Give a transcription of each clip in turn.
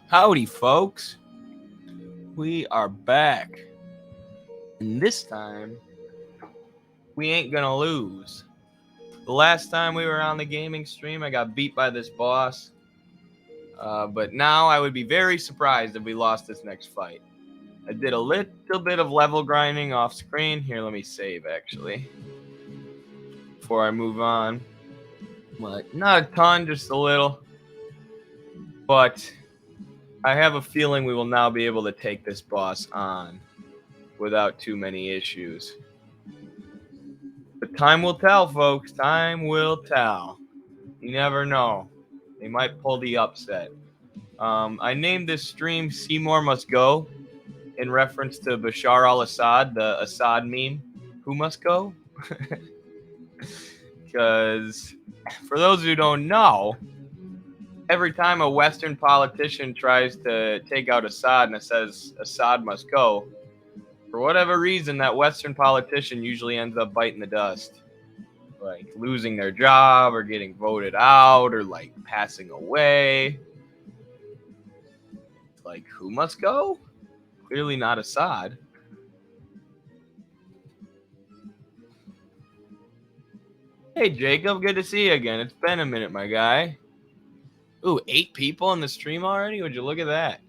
Howdy, folks. We are back. And this time, we ain't gonna lose. The last time we were on the gaming stream, I got beat by this boss. But now I would be very surprised if we lost this next fight. I did a little bit of level grinding off screen. Here, let me save, actually, before I move on. But not a ton, just a little. But I have a feeling we will now be able to take this boss on without too many issues. But time will tell, folks. Time will tell. You never know. They might pull the upset. I named this stream Seymour Must Go in reference to Bashar al-Assad, the Assad meme. Who must go? Because for those who don't know, every time a Western politician tries to take out Assad and it says Assad must go, for whatever reason, that Western politician usually ends up biting the dust. Like losing their job or getting voted out or like passing away. Like, who must go? Clearly not Assad. Hey, Jacob, good to see you again. It's been a minute, my guy. Ooh, 8 people in the stream already? Would you look at that?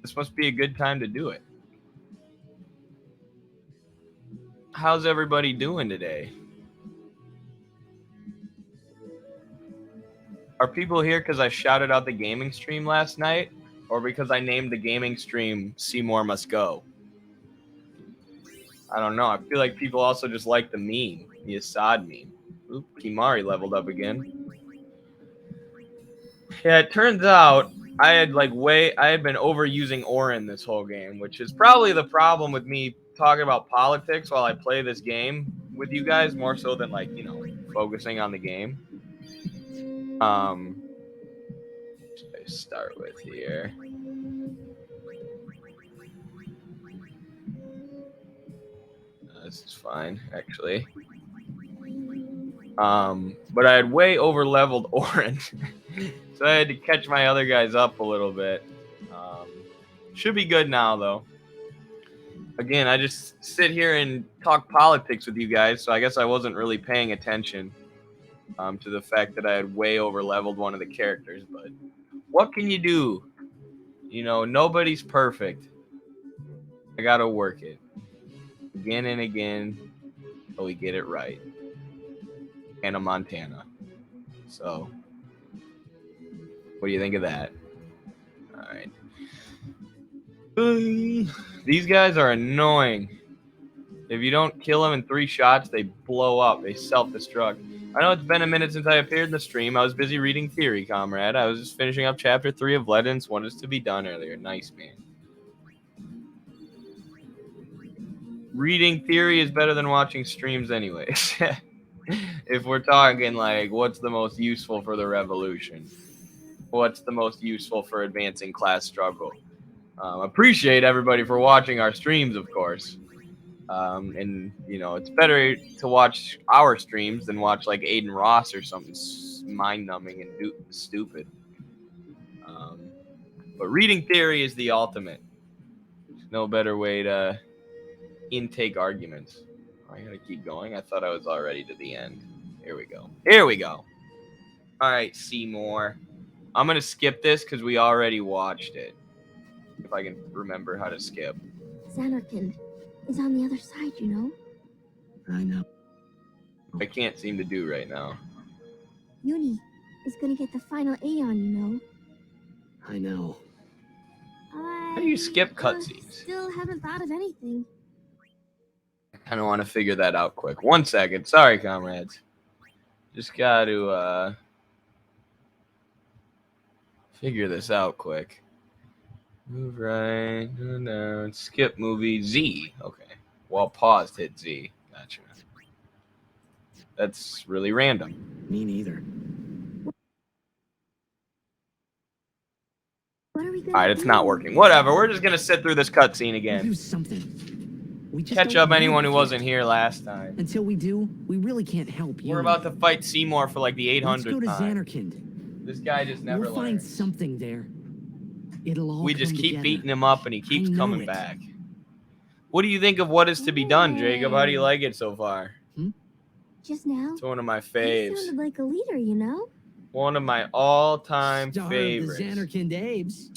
This must be a good time to do it. How's everybody doing today? Are people here because I shouted out the gaming stream last night? Or because I named the gaming stream Seymour Must Go? I don't know. I feel like people also just like the meme, the Assad meme. Oop, Kimari leveled up again. Yeah, it turns out I had been overusing Orin this whole game, which is probably the problem with me talking about politics while I play this game with you guys, more so than focusing on the game. Should I start with here? This is fine, actually. But I had way over leveled Orin, so I had to catch my other guys up a little bit. Should be good now, though. Again, I just sit here and talk politics with you guys, so I guess I wasn't really paying attention to the fact that I had way over leveled one of the characters. But what can you do? You know, nobody's perfect. I gotta work it again and again until we get it right. Hannah Montana. So, what do you think of that? All right. These guys are annoying. If you don't kill them in 3 shots, they blow up. They self-destruct. I know it's been a minute since I appeared in the stream. I was busy reading Theory, comrade. I was just finishing up Chapter 3 of Legends. Wanted to be done earlier. Nice, man. Reading Theory is better than watching streams anyways. If we're talking like what's the most useful for the revolution, what's the most useful for advancing class struggle. Appreciate everybody for watching our streams, of course. And it's better to watch our streams than watch like Aiden Ross or something mind-numbing and stupid. But reading Theory is the ultimate. There's no better way to intake arguments. I gotta keep going. I thought I was already to the end. Here we go. Here we go. All right, Seymour. I'm gonna skip this because we already watched it. If I can remember how to skip. Xanarkand is on the other side, you know. I know. I can't seem to do right now. Uni is gonna get the final A on, you know. I know. How do you skip cutscenes? Still haven't thought of anything. I kind of want to figure that out quick. 1 second. Sorry, comrades. Just got to figure this out quick. Move right, go down, skip movie, Z. Okay. While paused, hit Z. Gotcha. That's really random. Me neither. What are we gonna Alright, it's not working. Whatever, we're just gonna sit through this cutscene again. Do something. We just Catch don't up anyone who know wasn't here last time. Until we do, we really can't help you. We're about to fight Seymour for like the 800th Let's go to time. Xanarkand. This guy just never We'll find learns. something there. It'll all We just come keep together. beating him up and he keeps I know coming it. back. What do you think of What Is to Be Done, Jacob? How do you Hey. like it so far? Just now, It's one of my you faves. sounded like a leader, you know? One of my all-time Star favorites. of the Xanarkand Apes.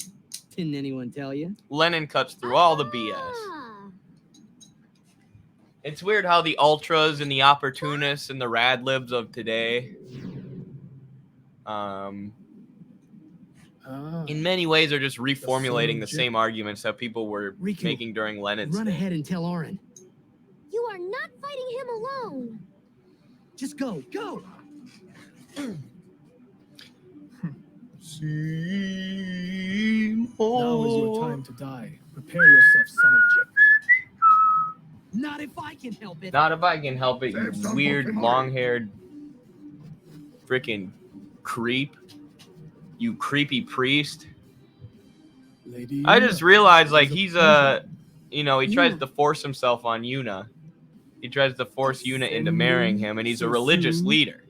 Didn't anyone tell you? Lennon cuts through all the BS. Ah. It's weird how the ultras and the opportunists and the rad libs of today, in many ways, are just reformulating the same arguments that people were Riku, making during Lennon's Run day. ahead and tell Aaron. You are not fighting him alone. Just go, go! Seymour. Now is your time to die. Prepare yourself, son of Jack. Not if I can help it. Not if I can help it, you weird, long-haired, freaking creep. You creepy priest. Lady I Yuna, just realized, like, it is he's pleasure. you know, he tries Yuna. to force himself on Yuna. He tries to force Yuna into Ascending marrying him, and he's a so religious soon. leader.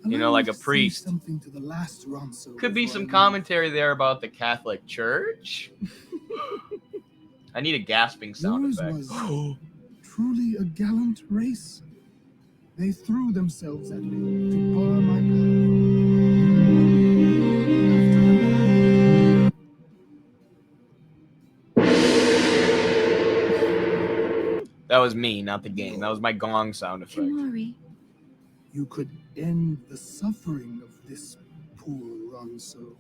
You know, Allow me like to a say priest. something to the last Ronso Could be before I some leave. commentary there about the Catholic Church. I need a gasping sound Yours effect. was truly a gallant race. They threw themselves at me to bar my That was me, not the game. That was my gong sound effect. Kimari. You could end the suffering of this poor Ronso.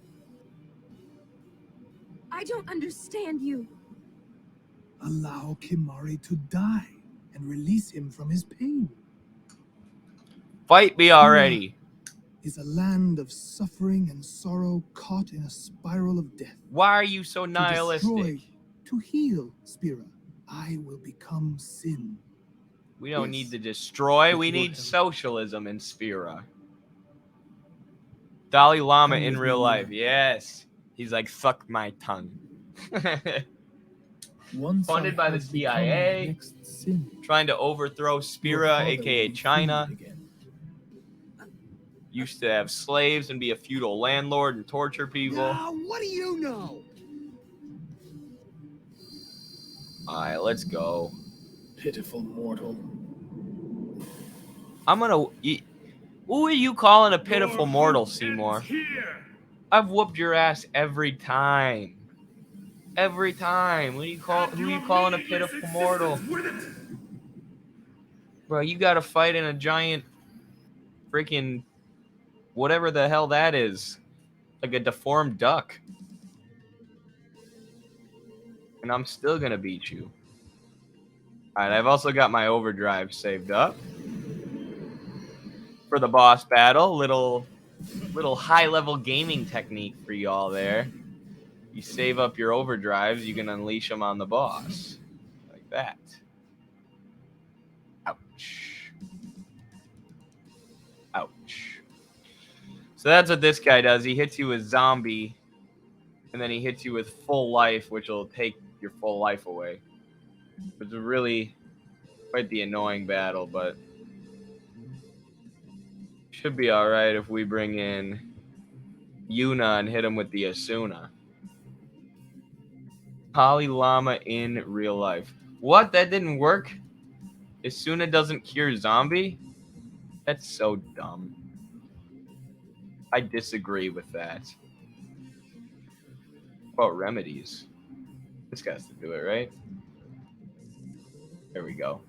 I don't understand you. Allow Kimari to die and release him from his pain. Fight me already. Is a land of suffering and sorrow caught in a spiral of death. Why are you so To nihilistic? destroy, to heal, Spira, I will become sin. We don't Yes. need to destroy. With We your need help. socialism in Spira. Dalai Lama Come in with real me, life. Yuna. Yes. He's like, suck my tongue. Once Funded I by the have become CIA. the next sin, Trying to overthrow your Spira, father aka will be China. freed again. Used to have slaves and be a feudal landlord and torture people. Now, what do you know? Alright, let's go. Pitiful mortal. I'm gonna... Who are you calling a pitiful mortal, Seymour? I've whooped your ass every time. Every time. Who you calling a pitiful mortal? Bro, you gotta fight in a giant freaking whatever the hell that is. Like a deformed duck. And I'm still gonna beat you. Alright, I've also got my overdrive saved up. For the boss battle. Little high-level gaming technique for y'all there. You save up your overdrives, you can unleash them on the boss. Like that. Ouch. Ouch. So that's what this guy does. He hits you with zombie, and then he hits you with full life, which will take your full life away. It's really quite the annoying battle, but should be alright if we bring in Yuna and hit him with the Asuna. Dalai Lama in real life. What? That didn't work? Asuna doesn't cure zombie? That's so dumb. I disagree with that. What about remedies? This guy has to do it, right? There we go.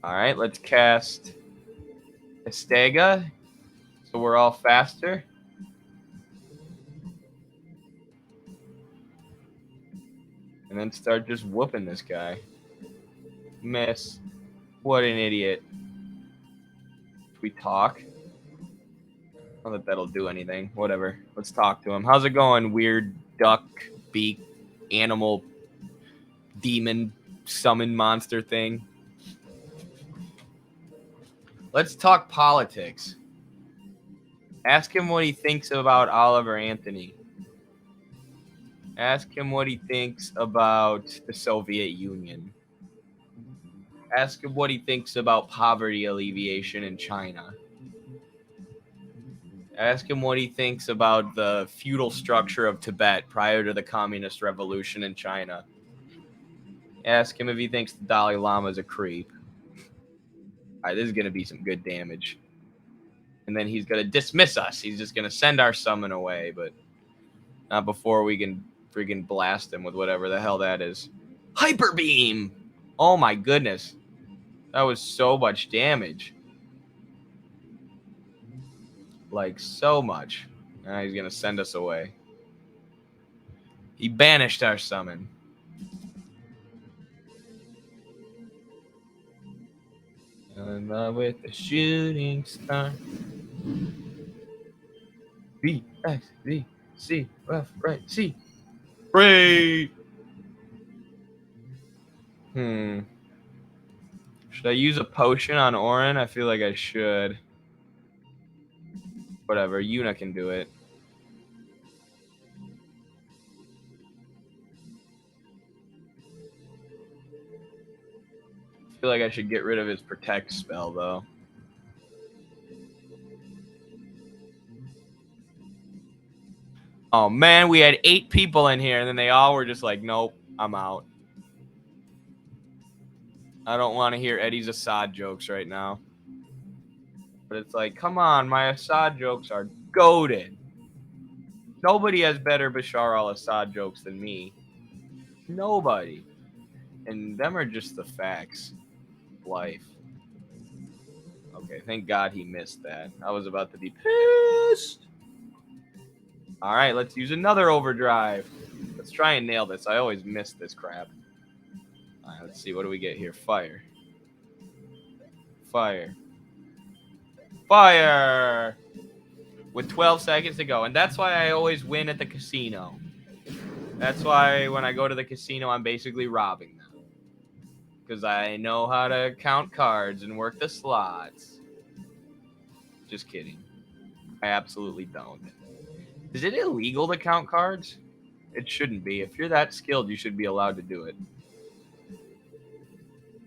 Alright, let's cast Estega. So we're all faster. And then start just whooping this guy. Miss. What an idiot. Should we talk? Not that that'll do anything. Whatever. Let's talk to him. How's it going, weird duck, beak, animal, demon, summon monster thing? Let's talk politics. Ask him what he thinks about Oliver Anthony. Ask him what he thinks about the Soviet Union. Ask him what he thinks about poverty alleviation in China. Ask him what he thinks about the feudal structure of Tibet prior to the communist revolution in China. Ask him if he thinks the Dalai Lama is a creep. All right, this is going to be some good damage. And then he's going to dismiss us. He's just going to send our summon away, but not before we can freaking blast him with whatever the hell that is. Hyper Beam! Oh my goodness. That was so much damage. Like, so much. Now he's going to send us away. He banished our summon. In love with the shooting star. B, X, B, C, left, right, C. Great! Should I use a potion on Orin? I feel like I should. Whatever, Yuna can do it. I feel like I should get rid of his protect spell, though. Oh, man, we had 8 people in here, and then they all were just like, nope, I'm out. I don't want to hear Eddie's Assad jokes right now. But it's like, come on, my Assad jokes are goated. Nobody has better Bashar al-Assad jokes than me. Nobody. And them are just the facts of life. Okay, thank God he missed that. I was about to be pissed. All right, let's use another overdrive. Let's try and nail this. I always miss this crap. All right, let's see. What do we get here? Fire. Fire. Fire! With 12 seconds to go. And that's why I always win at the casino. That's why when I go to the casino, I'm basically robbing them. Because I know how to count cards and work the slots. Just kidding. I absolutely don't. Is it illegal to count cards? It shouldn't be. If you're that skilled, you should be allowed to do it.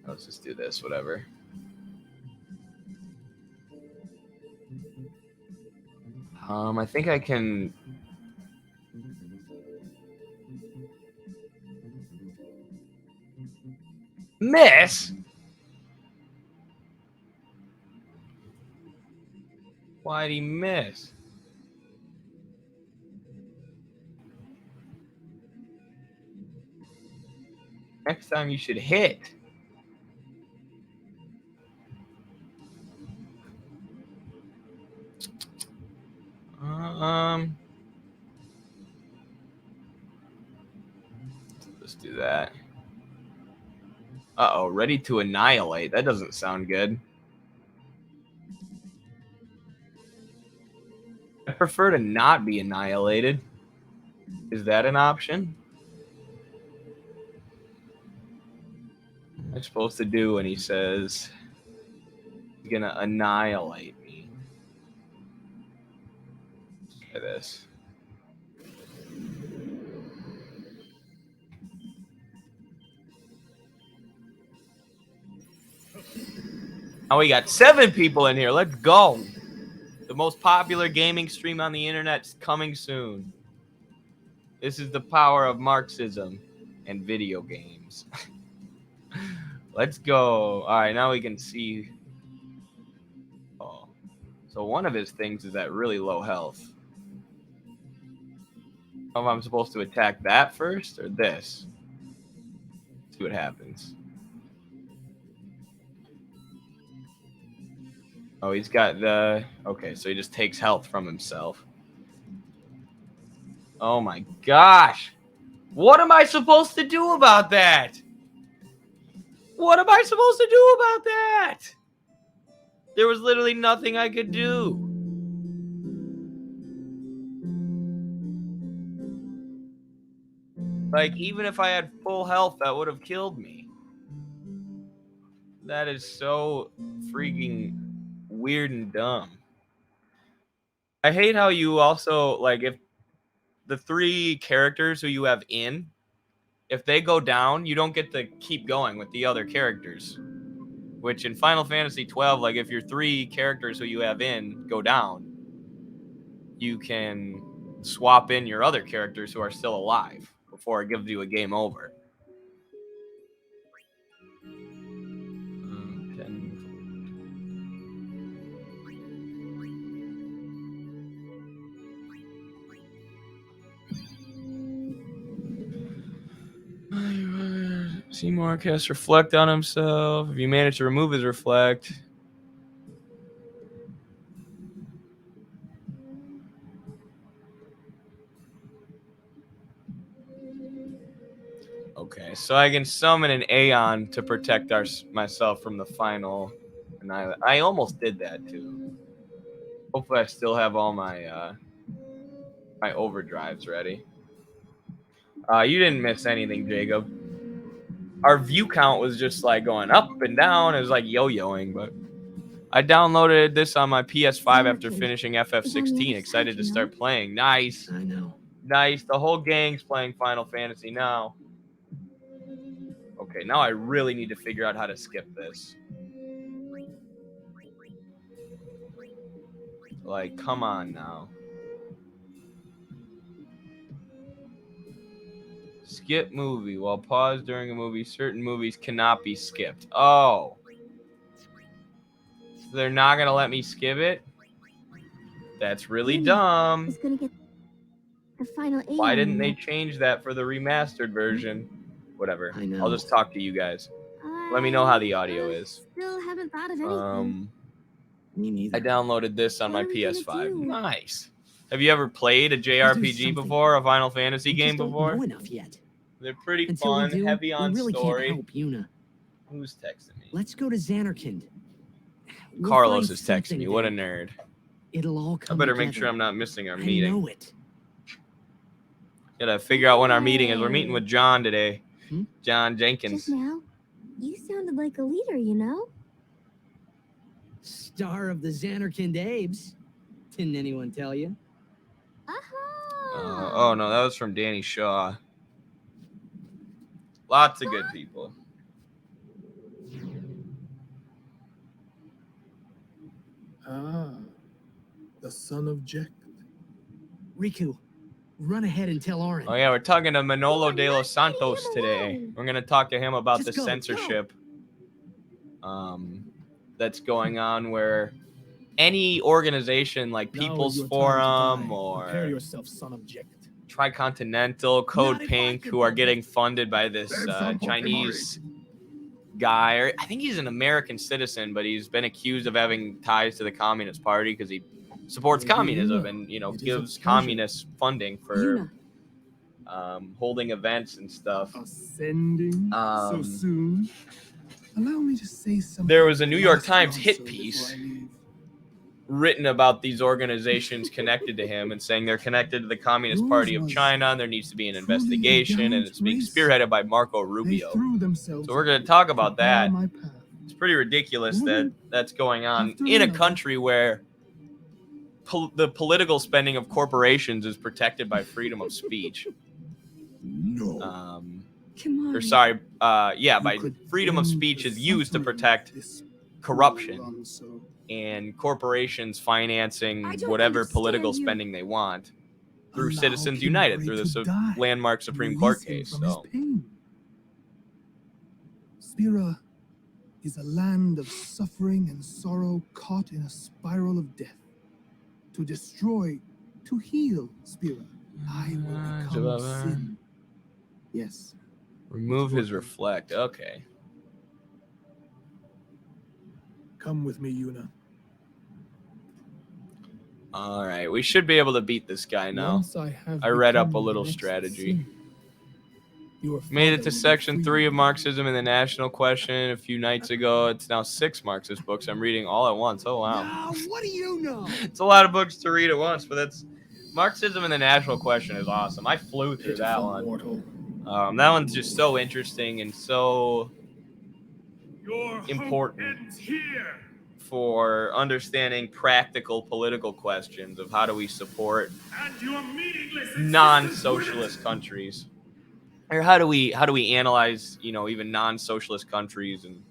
Let's just do this, whatever. I think I can... Miss? Why'd he miss? Next time you should hit. Let's do that. Uh-oh, ready to annihilate. That doesn't sound good. I prefer to not be annihilated. Is that an option? What am I supposed to do when he says he's gonna annihilate me? Try this. Now we got 7 people in here. Let's go. The most popular gaming stream on the internet's coming soon. This is the power of Marxism and video games. Let's go. All right, now we can see. Oh, so one of his things is at really low health. I don't know if I'm supposed to attack that first or this. See what happens. Oh, he's got the... Okay, so he just takes health from himself. Oh my gosh! What am I supposed to do about that? What am I supposed to do about that? There was literally nothing I could do. Like, even if I had full health, that would have killed me. That is so freaking weird and dumb. I hate how you also, like, if the 3 characters who you have in, if they go down, you don't get to keep going with the other characters. Which in Final Fantasy 12, like, if your 3 characters who you have in go down, you can swap in your other characters who are still alive before it gives you a game over. 10. Seymour casts reflect on himself. If you manage to remove his reflect. Okay, so I can summon an Aeon to protect myself from the final. And I almost did that too. Hopefully I still have all my my overdrives ready. You didn't miss anything, Jacob. Our view count was just like going up and down. It was like yo-yoing, but I downloaded this on my PS5 after finishing FF16. Excited to start playing. Nice. I know. Nice. The whole gang's playing Final Fantasy now. Okay, now I really need to figure out how to skip this. Like, come on now. Skip movie. While paused during a movie, certain movies cannot be skipped. Oh. So they're not going to let me skip it? That's really dumb. Is gonna get the final Aeon. Why didn't they change that for the remastered version? Whatever. I know. I'll just talk to you guys. Let me know how the audio is. Still haven't thought of anything. Me neither. I downloaded this on my What are we gonna PS5. do? Nice. Have you ever played a JRPG before, a Final Fantasy We game just don't before? know enough yet. They're pretty Until fun, we do, heavy on we really story. can't help Yuna. Who's texting me? Let's go to Xanarkand. We'll Carlos find is texting something me. What a there. nerd. It'll all I come better make together. sure I'm not missing our I meeting. know it. Gotta figure out when our meeting is. We're meeting with John today. Hmm? John Jenkins. Just now, you sounded like a leader, you know? Star of the Xanarkand Abes. Didn't anyone tell you? Oh no, that was from Danny Shaw. Lots of good people. Ah, the son of Jekt. Riku, run ahead and tell Auron. Oh yeah, we're talking to Manolo de los not letting Santos him today. alone. We're gonna talk to him about Just the go, censorship that's going on, where any organization like Now People's is your time to Forum die. Prepare or yourself, son of Jekt. Tricontinental, Code Not if I Pink, can who are help getting it. funded by this Chinese guy, or I think he's an American citizen, but he's been accused of having ties to the Communist Party because he supports Maybe communism Yuna. and It is a gives pleasure. communist funding for Yuna. holding events and stuff. Ascending so soon. Allow me to say something. There was a New York last Times also hit before piece I leave. written about these organizations connected to him and saying they're connected to the Communist Yours Party of was China and there needs to be an truly investigation, and gallant it's being race. spearheaded by Marco They Rubio. threw themselves So we're at going me to talk about bar that. my path. It's pretty ridiculous that One that's going on after in a another. country where the political spending of corporations is protected by freedom of speech. No. Come on. Or sorry, by could freedom of end speech the is used to suffering protect this corruption done so. and corporations financing I don't whatever understand political you. spending they want through Allow Citizens King United, Bray through to the die. landmark Supreme Court Release him case. from his So pain. Spira is a land of suffering and sorrow caught in a spiral of death. To destroy, to heal Spira, I will become sin. Yes. remove his reflect. Okay. Come with me, Yuna. All right. We should be able to beat this guy now. Once I have read up a become little the next strategy. sin, your Made it father to will be section free. 3 of Marxism in the National Question a few nights ago. It's now 6 Marxist books I'm reading all at once. Oh, wow. Now, what do you know? It's a lot of books to read at once, but that's Marxism in the National Question is awesome. I flew through that Pitiful one. mortal. That one's just so interesting and so Your important hope ends here. for understanding practical political questions of how do we support And your meaningless non-socialist countries, or how do we analyze even non-socialist countries, and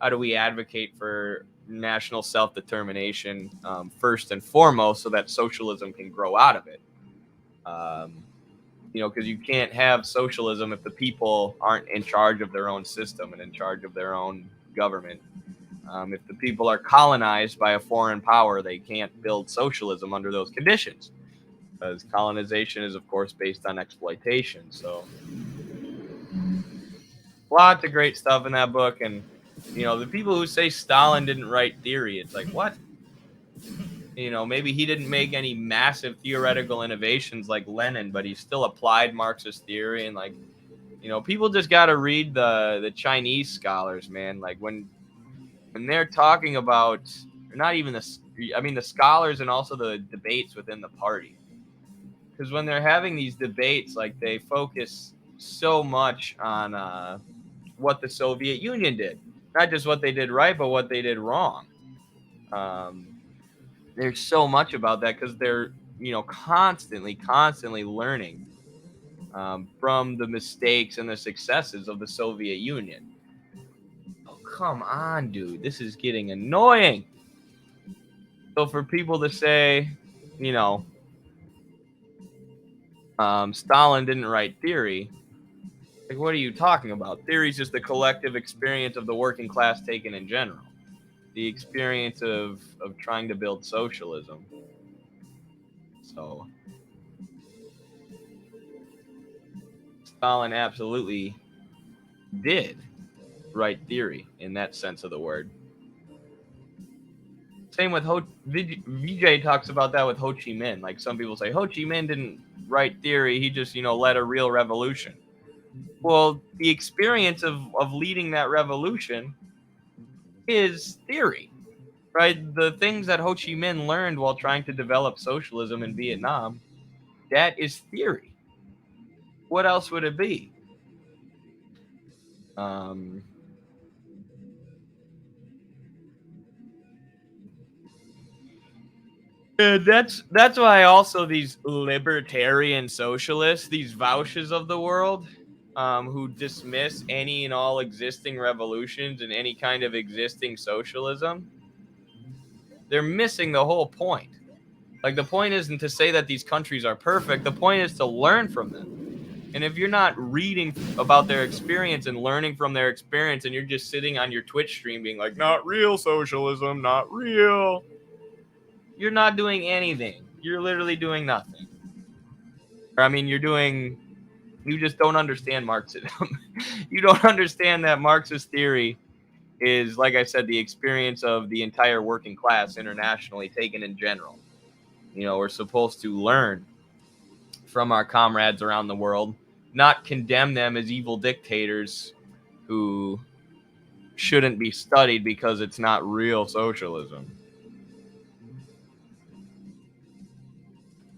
how do we advocate for national self-determination first and foremost, so that socialism can grow out of it. Because you can't have socialism if the people aren't in charge of their own system and in charge of their own government. If the people are colonized by a foreign power, they can't build socialism under those conditions, because colonization is, of course, based on exploitation. So lots of great stuff in that book. And the people who say Stalin didn't write theory, it's like, what? Maybe he didn't make any massive theoretical innovations like Lenin, but he still applied Marxist theory. And people just got to read the Chinese scholars, man. Like when they're talking about, not even the scholars, and also the debates within the party. Because when they're having these debates, like, they focus so much on what the Soviet Union did, not just what they did right, but what they did wrong. There's so much about that, because they're constantly learning from the mistakes and the successes of the Soviet Union. Oh, come on, dude, this is getting annoying. So for people to say, Stalin didn't write theory, like, what are you talking about? Theory is just the collective experience of the working class taken in general. The experience of trying to build socialism. So Stalin absolutely did write theory in that sense of the word. Same with VJ talks about that with Ho Chi Minh. Like, some people say Ho Chi Minh didn't write theory, he just led a real revolution. Well, the experience of leading that revolution is theory, right? The things that Ho Chi Minh learned while trying to develop socialism in Vietnam, that is theory. What else would it be? That's why also these libertarian socialists, these Vouches of the world, who dismiss any and all existing revolutions and any kind of existing socialism, they're missing the whole point. Like, the point isn't to say that these countries are perfect. The point is to learn from them. And if you're not reading about their experience and learning from their experience, and you're just sitting on your Twitch stream being like, not real socialism, not real, you're not doing anything. You're literally doing nothing. I mean, you just don't understand Marxism. You don't understand that Marxist theory is, like I said, the experience of the entire working class internationally taken in general. We're supposed to learn from our comrades around the world, not condemn them as evil dictators who shouldn't be studied because it's not real socialism.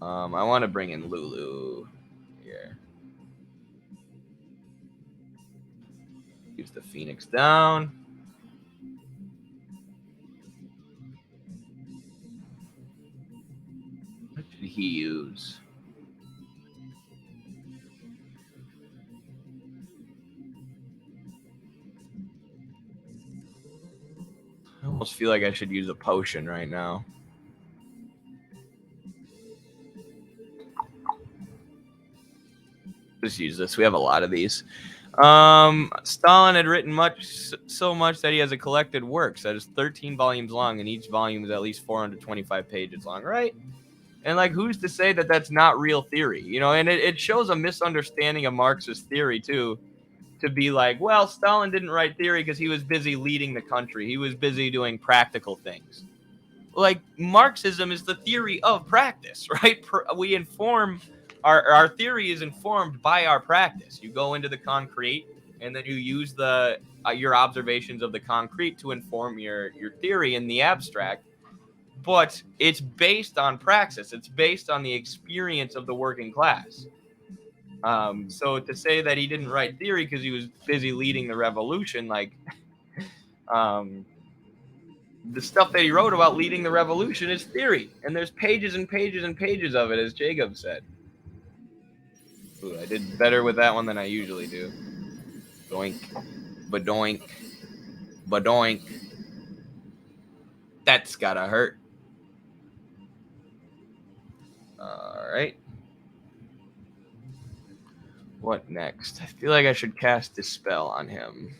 I want to bring in Lulu here. Use the Phoenix down. What did he use? I almost feel like I should use a potion right now. Just use this. We have a lot of these. Stalin had written so much that he has a collected works that is 13 volumes long, and each volume is at least 425 pages long, right? And like, who's to say that that's not real theory? And it shows a misunderstanding of Marxist theory too, to be like, well, Stalin didn't write theory because he was busy leading the country. He was busy doing practical things. Like, Marxism is the theory of practice, right? We inform, our theory is informed by our practice. You go into the concrete, and then you use your observations of the concrete to inform your theory in the abstract. But it's based on praxis. It's based on the experience of the working class. So to say that he didn't write theory because he was busy leading the revolution, like, the stuff that he wrote about leading the revolution is theory, and there's pages and pages and pages of it, as Jacob said. Ooh, I did better with that one than I usually do. Doink, badoink, badoink. That's gotta hurt. All right. What next? I feel like I should cast Dispel on him.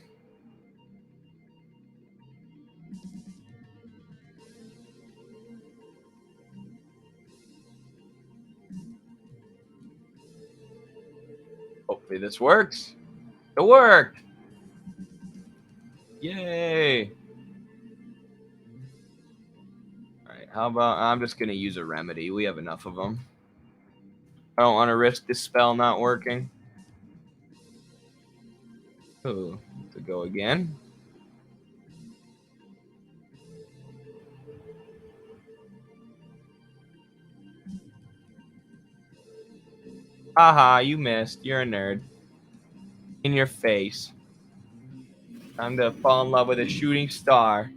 Hopefully this works. It worked! Yay! Alright, how about I'm just gonna use a remedy. We have enough of them. I don't want to risk this spell not working. Ooh, to go again. Haha, you missed. You're a nerd. In your face. Time to fall in love with a shooting star.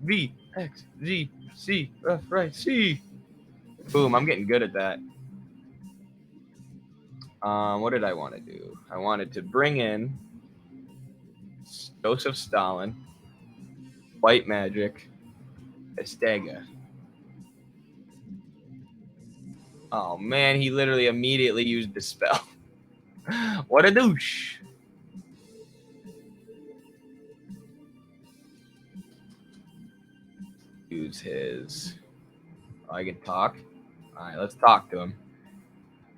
V, X, Z, C, left, right, C. Boom, I'm getting good at that. What did I want to do? I wanted to bring in Joseph Stalin, White Magic, Estega. Oh man, he literally immediately used Dispel. What a douche. Use his... Oh, I can talk? Alright, let's talk to him.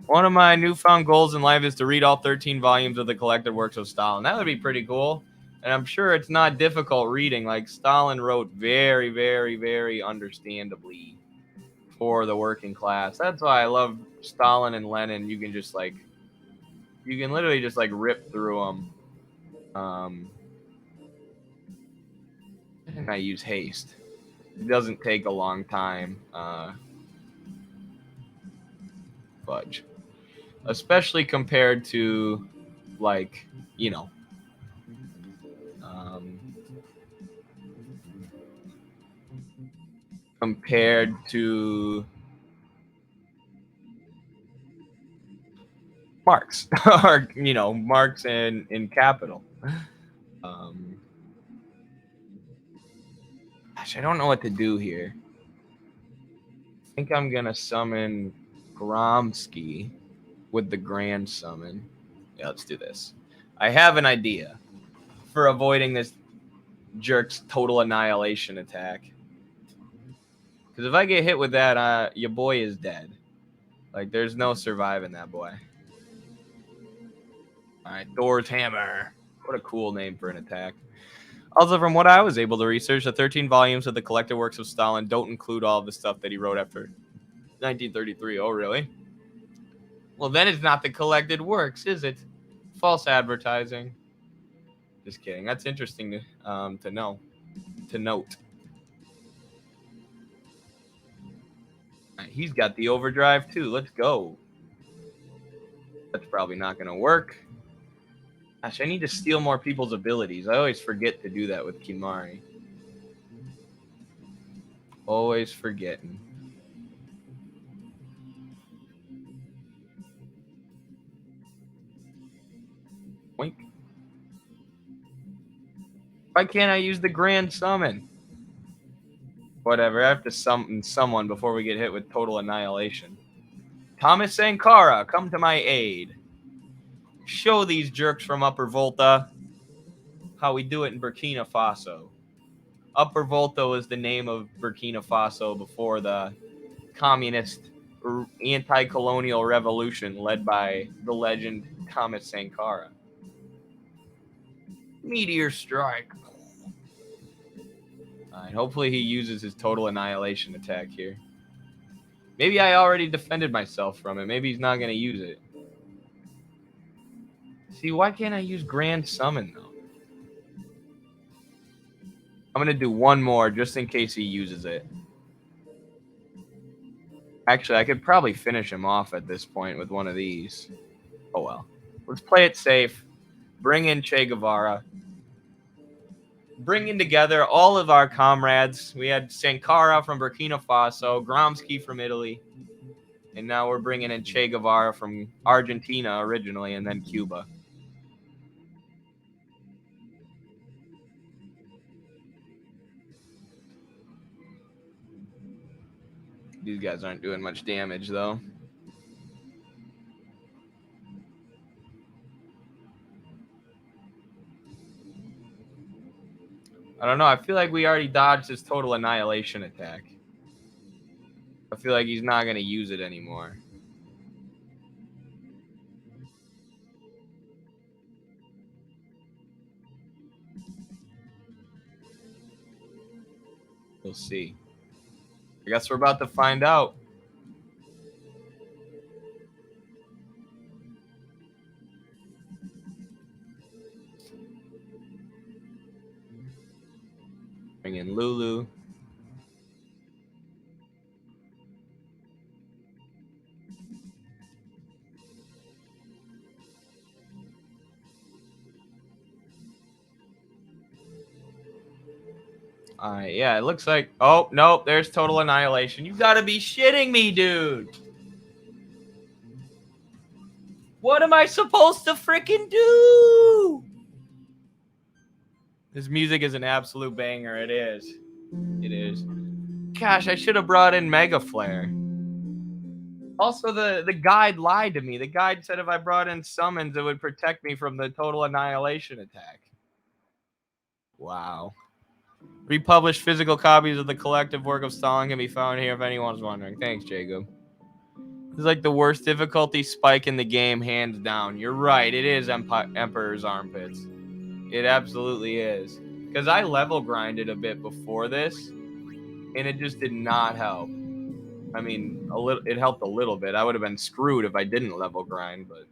One of my newfound goals in life is to read all 13 volumes of the collected works of Stalin. That would be pretty cool. And I'm sure it's not difficult reading. Like, Stalin wrote very, very, very understandably for the working class. That's why I love Stalin and Lenin. You can just, like... You can literally just, like, rip through them. And I use haste. It doesn't take a long time. Fudge. Especially compared to, like, you know, compared to Marx, or, you know, Marx in Capital. Gosh, I don't know what to do here. I think I'm going to summon Gromsky with the Grand Summon. Yeah, let's do this. I have an idea for avoiding this jerk's total annihilation attack. Because if I get hit with that, your boy is dead. Like, there's no surviving that boy. Alright, Thor's Hammer. What a cool name for an attack. Also, from what I was able to research, the 13 volumes of the collected works of Stalin don't include all of the stuff that he wrote after 1933. Oh, really? Well, then it's not the collected works, is it? False advertising. Just kidding. That's interesting to know. To note. Right, he's got the overdrive, too. Let's go. That's probably not going to work. Gosh, I need to steal more people's abilities. I always forget to do that with Kimari. Always forgetting. Wink. Why can't I use the Grand Summon? Whatever, I have to summon someone before we get hit with total annihilation. Thomas Sankara, come to my aid. Show these jerks from Upper Volta how we do it in Burkina Faso. Upper Volta was the name of Burkina Faso before the communist anti-colonial revolution led by the legend Thomas Sankara. Meteor strike. Alright, hopefully he uses his total annihilation attack here. Maybe I already defended myself from it. Maybe he's not going to use it. See, why can't I use Grand Summon, though? I'm going to do one more just in case he uses it. Actually, I could probably finish him off at this point with one of these. Oh, well. Let's play it safe. Bring in Che Guevara. Bringing together all of our comrades. We had Sankara from Burkina Faso, Gromsky from Italy, and now we're bringing in Che Guevara from Argentina originally, and then Cuba. These guys aren't doing much damage, though. I don't know. I feel like we already dodged his total annihilation attack. I feel like he's not going to use it anymore. We'll see. I guess we're about to find out. Bring in Lulu. Alright, yeah, it looks like... Oh, nope, there's total annihilation. You gotta be shitting me, dude. What am I supposed to freaking do? This music is an absolute banger. It is. It is. Gosh, I should have brought in Mega Flare. Also, the guide lied to me. The guide said if I brought in summons, it would protect me from the total annihilation attack. Wow. Republished physical copies of the collective work of Stalin can be found here if anyone's wondering. Thanks, Jacob. This is like the worst difficulty spike in the game, hands down. You're right. It is Emperor's Armpits. It absolutely is. Because I level grinded a bit before this, and it just did not help. I mean, it helped a little bit. I would have been screwed if I didn't level grind, but...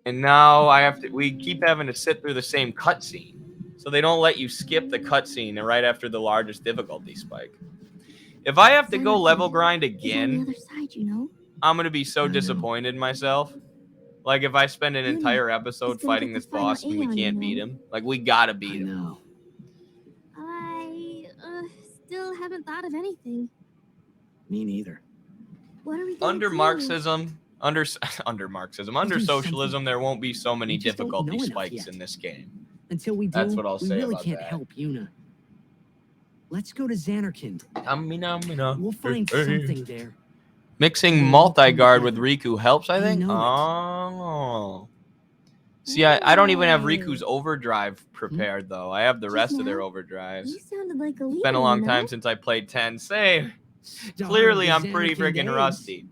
And now we keep having to sit through the same cutscene. So they don't let you skip the cutscene right after the largest difficulty spike. If I have to go level grind again, on the other side, you know? I'm going to be so disappointed in myself. Like, if I spend an entire episode fighting this boss and we can't beat him. Like, we got to beat him. No. I still haven't thought of anything. Me neither. What are we gonna Under do? Marxism, under Socialism, there won't be so many We just don't difficulty know enough spikes yet. in this game. Until we do, That's what I'll we say really about can't that. help Yuna. Let's go to Xanarkand. We'll find Hey. something there. Mixing multi-guard with Riku helps, I I think. know it. Oh. See, I don't even have Riku's overdrive prepared, though. I have the rest of their overdrives. You sounded like a leader. It's been a long you know? time since I played 10. Same. Star Clearly, of I'm pretty Xanarkand freaking Days. rusty.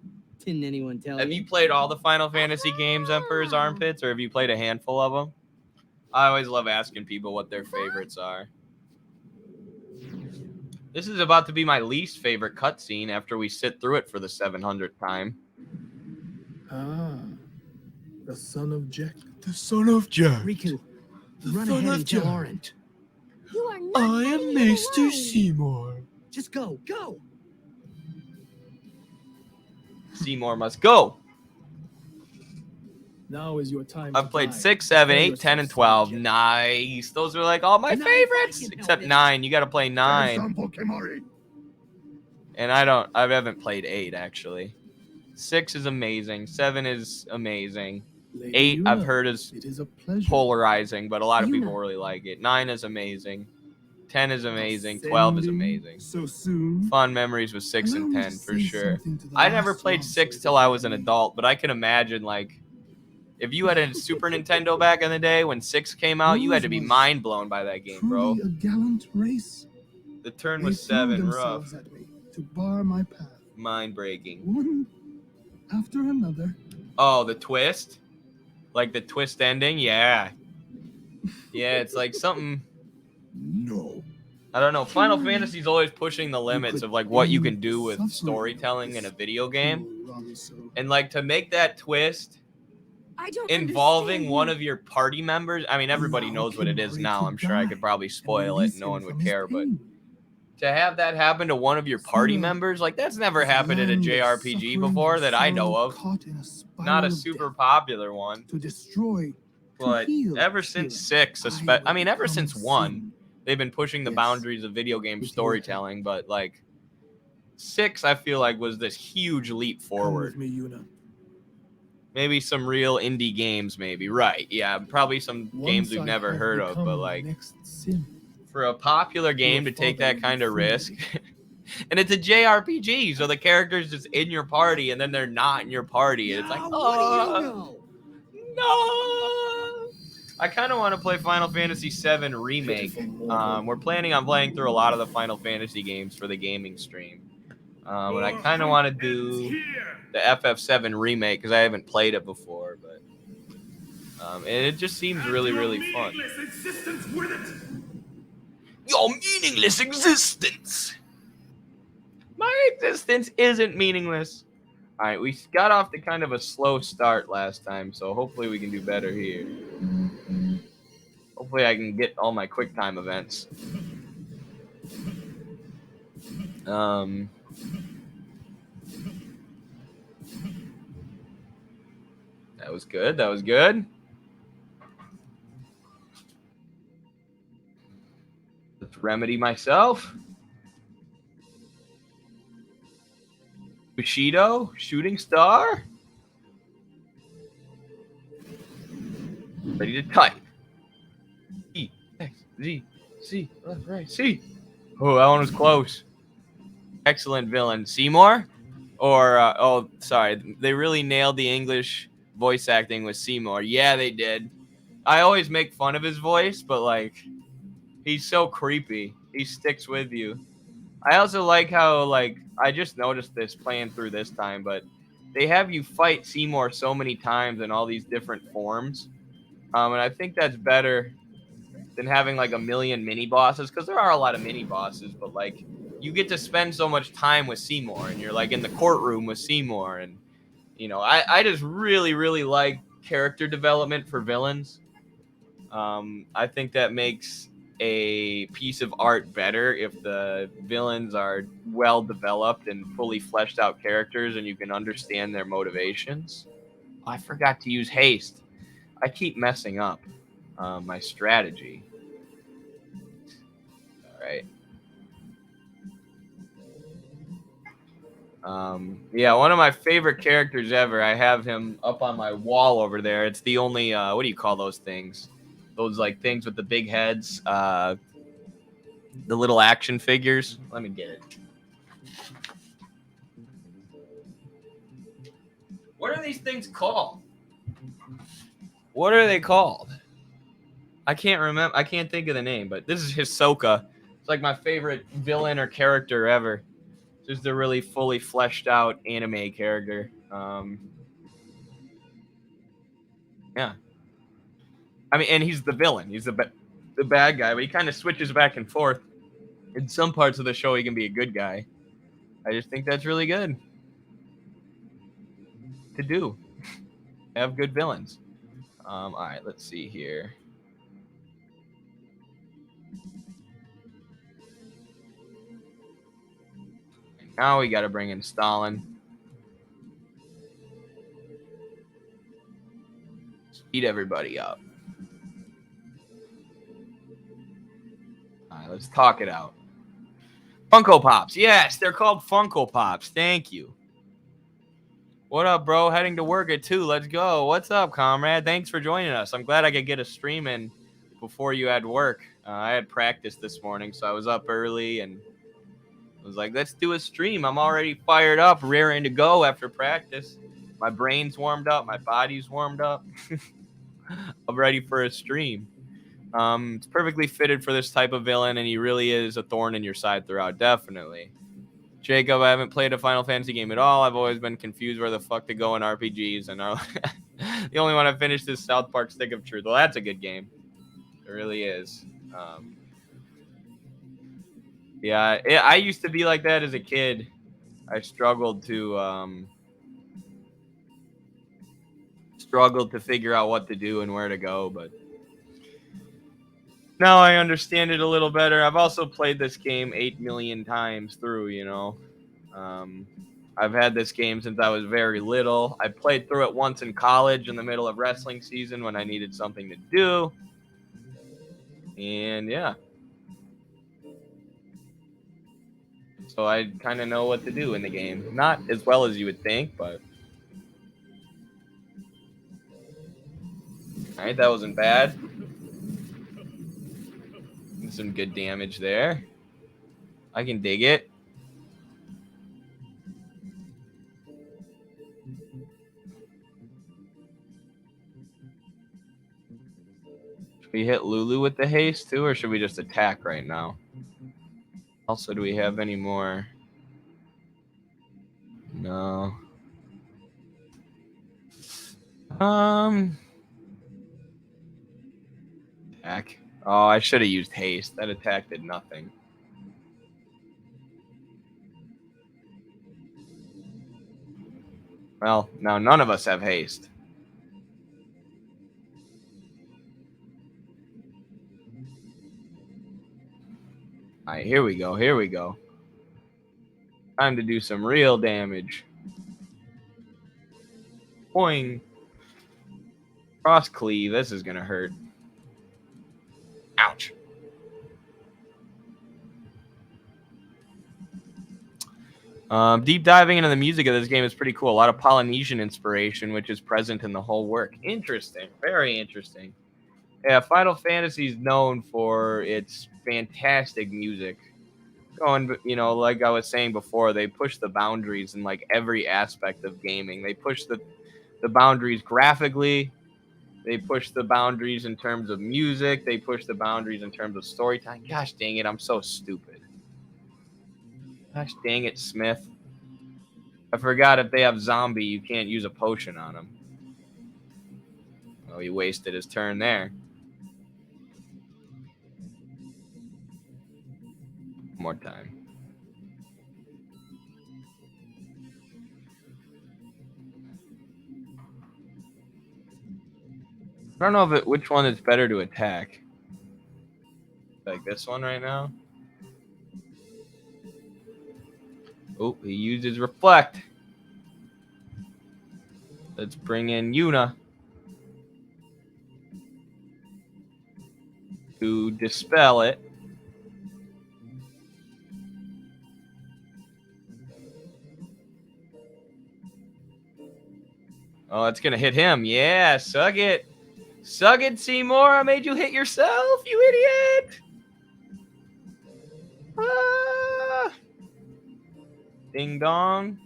Didn't anyone tell Have you? you played all the Final Fantasy games, Emperor's Armpits, or have you played a handful of them? I always love asking people what their favorites are. This is about to be my least favorite cutscene after we sit through it for the 700th time. Ah, the son of Jack. The son of Jack. Riku, run ahead and tell Auron. You are not letting me get away. Seymour. Just go. Seymour must go. Now is your time. I've played 6, 7, 8, 10, and 12. Nice. Those are like all my Nine, favorites. I can help Except it. 9. You got to play 9. And I haven't played 8, actually. 6 is amazing. 7 is amazing. 8, I've heard is It is a pleasure. polarizing, but a lot of people Yuna. really like it. 9 is amazing. 10 is amazing. 12 is Ascending amazing. So soon. Fun memories with 6 Allow and me 10 to for say sure. something to the I never last played monster 6 till I was an that adult, but I can imagine, like, if you had a Super Nintendo back in the day when 6 came out, you had to be Yours was mind blown by that game, bro. Truly a gallant race. The turn They was threw 7, rough. themselves at me to bar my path. Mind breaking. One after another. Oh, the twist? Like the twist ending? Yeah. Yeah, it's like something. No. I don't know. Final Fantasy's always pushing the limits of like what you can do with Suffering storytelling in a video game. Alonso. And like to make that twist I don't involving understand one you. of your party members. I mean, everybody Allow knows what it is Kimahri now. to I'm sure I die could probably and spoil it. release No him one from would his care. But pain. to have that happen to one of your party Sera members, like that's never is a happened in a land of JRPG suffering before and that I know sorrow of. caught in a spiral Not a of super death. popular one. To destroy, to But heal, ever since Sera, 6, I I mean, ever become since 1, sin. they've been pushing the Yes. boundaries of video game With your storytelling. But like 6, I feel like was this huge leap Come forward. with me, Yuna. Maybe some real indie games, maybe. Right. Yeah, probably some games Once we've I never have heard of. become But the like next sin. for a popular game to take father that kind of will free risk, me. And it's a JRPG, so the character's just in your party, and then they're not in your party, and it's like, What oh, do you know? no. I kind of want to play Final Fantasy VII Remake. We're planning on playing through a lot of the Final Fantasy games for the gaming stream. And I kind of want to do the FF7 Remake because I haven't played it before, but and it just seems really, really fun. Existence with it. Your meaningless existence. My existence isn't meaningless. All right, we got off to kind of a slow start last time, so hopefully we can do better here. Hopefully I can get all my quick time events. That was good. That was good. Let's remedy myself. Bushido, shooting star. Ready to type. E, X, Z, C, left, right, C. Oh, that one was close. Excellent villain. Seymour? Or, oh, sorry. They really nailed the English voice acting with Seymour. Yeah, they did. I always make fun of his voice, but, like, he's so creepy. He sticks with you. I also like how, like, I just noticed this playing through this time, but they have you fight Seymour so many times in all these different forms. And I think that's better than having, like, a million mini-bosses, because there are a lot of mini-bosses, but, like, you get to spend so much time with Seymour, and you're, like, in the courtroom with Seymour, and, you know, I just really, really like character development for villains. I think that makes a piece of art better if the villains are well developed and fully fleshed out characters and you can understand their motivations. Oh, I forgot to use haste. I keep messing up my strategy. All right. Yeah, one of my favorite characters ever. I have him up on my wall over there. It's the only, what do you call those things? Those, like, things with the big heads. The little action figures. Let me get it. What are these things called? What are they called? I can't remember. I can't think of the name, but this is Hisoka. It's like my favorite villain or character ever. Just a really fully fleshed out anime character. Yeah. I mean, and he's the villain. He's the bad guy, but he kind of switches back and forth. In some parts of the show, he can be a good guy. I just think that's really good to do. Have good villains. All right, let's see here. Now we got to bring in Stalin. Speed everybody up. All right, let's talk it out. Funko Pops. Yes, they're called Funko Pops. Thank you. What up, bro? Heading to work at 2. Let's go. What's up, comrade? Thanks for joining us. I'm glad I could get a stream in before you had work. I had practice this morning, so I was up early and I was like, let's do a stream. I'm already fired up, raring to go after practice. My brain's warmed up. My body's warmed up. I'm ready for a stream. It's perfectly fitted for this type of villain, and he really is a thorn in your side throughout, definitely. Jacob, I haven't played a Final Fantasy game at all. I've always been confused where the fuck to go in RPGs, and the only one I've finished is South Park Stick of Truth. Well, that's a good game. It really is. Yeah, I used to be like that as a kid. I struggled to figure out what to do and where to go, but now I understand it a little better. I've also played this game 8 million times through, you know. I've had this game since I was very little. I played through it once in college in the middle of wrestling season when I needed something to do. And yeah. So I kind of know what to do in the game. Not as well as you would think, but... Alright, that wasn't bad. Some good damage there. I can dig it. We hit Lulu with the haste too, or should we just attack right now? Also, do we have any more? No. Attack. Oh, I should have used haste. That attack did nothing. Well, now none of us have haste. All right, here we go. Here we go. Time to do some real damage. Boing. Cross cleave. This is going to hurt. Ouch. Deep diving into the music of this game is pretty cool. A lot of Polynesian inspiration, which is present in the whole work. Interesting. Very interesting. Yeah, Final Fantasy is known for its fantastic music. Going, you know, like I was saying before, they push the boundaries in like every aspect of gaming. They push the boundaries graphically. They push the boundaries in terms of music. They push the boundaries in terms of storytelling. Gosh dang it, I'm so stupid. Gosh dang it, Smith. I forgot if they have zombie, you can't use a potion on him. Oh, he wasted his turn there. One more time. I don't know if which one is better to attack. Like this one right now. Oh, he used his reflect. Let's bring in Yuna to dispel it. Oh, it's gonna hit him. Yeah, suck it. Suck it, Seymour. I made you hit yourself, you idiot. Ah. Ding dong.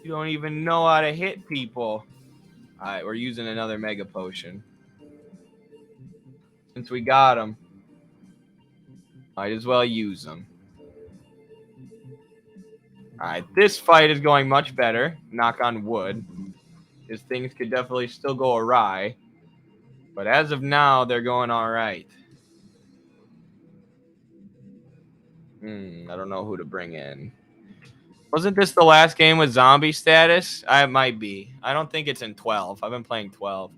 You don't even know how to hit people. All right, we're using another mega potion. Since we got him, might as well use them. All right, this fight is going much better. Knock on wood. Because things could definitely still go awry. But as of now, they're going all right. I don't know who to bring in. Wasn't this the last game with zombie status? It might be. I don't think it's in 12. I've been playing 12.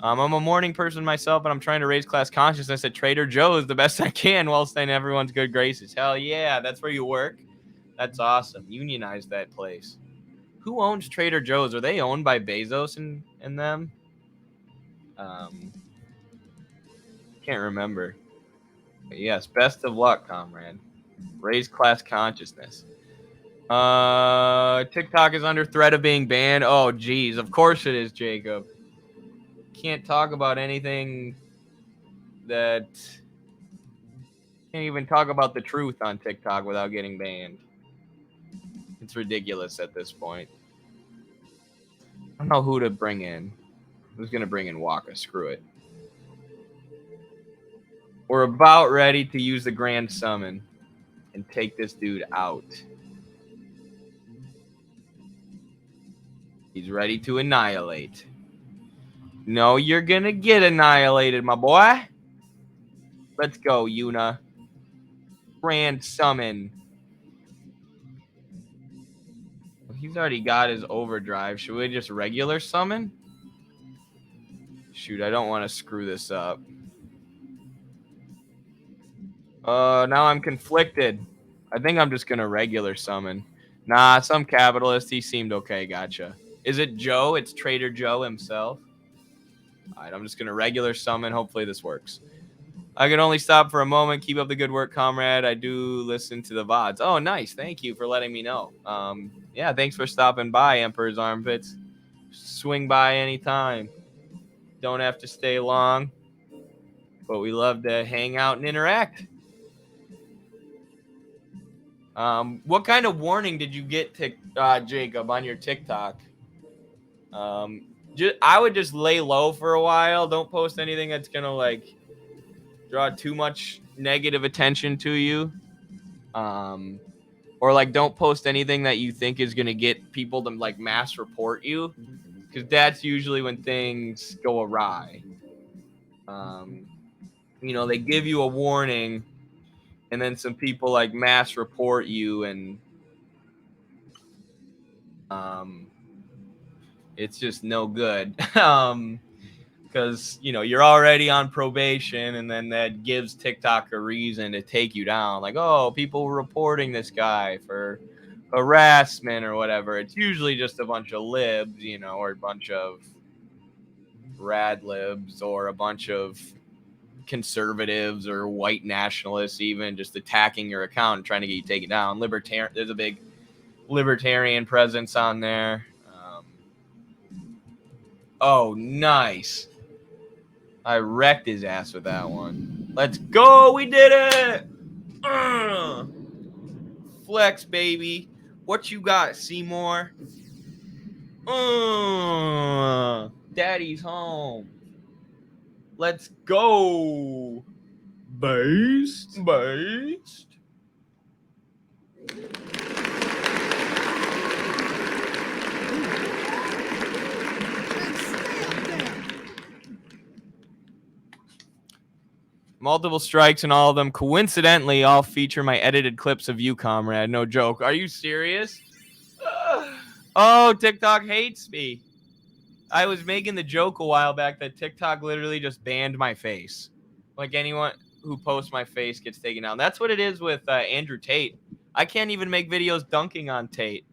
I'm a morning person myself, and I'm trying to raise class consciousness at Trader Joe's the best I can while staying in everyone's good graces. Hell yeah, that's where you work? That's awesome. Unionize that place. Who owns Trader Joe's? Are they owned by Bezos and them? Can't remember. But yes, best of luck, comrade. Raise class consciousness. TikTok is under threat of being banned. Oh, geez. Of course it is, Jacob. Can't talk about anything that... Can't even talk about the truth on TikTok without getting banned. It's ridiculous at this point. I don't know who to bring in. Who's going to bring in Waka? Screw it. We're about ready to use the Grand Summon and take this dude out. He's ready to annihilate. No, you're going to get annihilated, my boy. Let's go, Yuna. Grand Summon. He's already got his overdrive. Should we just regular summon? Shoot, I don't want to screw this up. Now I'm conflicted. I think I'm just going to regular summon. Nah, some capitalist. He seemed okay. Gotcha. Is it Joe? It's Trader Joe himself. All right, I'm just going to regular summon. Hopefully this works. I can only stop for a moment. Keep up the good work, comrade. I do listen to the VODs. Oh, nice. Thank you for letting me know. Yeah, thanks for stopping by, Emperor's Armpits. Swing by anytime. Don't have to stay long. But we love to hang out and interact. What kind of warning did you get, Jacob, on your TikTok? I would just lay low for a while. Don't post anything that's gonna like draw too much negative attention to you. Or like don't post anything that you think is gonna get people to like mass report you, because that's usually when things go awry. You know, they give you a warning, and then some people like mass report you, and it's just no good. Because you know you're already on probation, and then that gives TikTok a reason to take you down. Like, oh, people were reporting this guy for harassment or whatever. It's usually just a bunch of libs, you know, or a bunch of rad libs, or a bunch of conservatives or white nationalists, even just attacking your account and trying to get you taken down. Libertarian, there's a big libertarian presence on there. Oh, nice. I wrecked his ass with that one. Let's go. We did it. Flex, baby. What you got, Seymour? Daddy's home. Let's go. Based. Based. Multiple strikes, and all of them coincidentally all feature my edited clips of you, comrade. No joke. Are you serious? Oh, TikTok hates me. I was making the joke a while back that TikTok literally just banned my face. Like anyone who posts my face gets taken down. That's what it is with Andrew Tate. I can't even make videos dunking on Tate.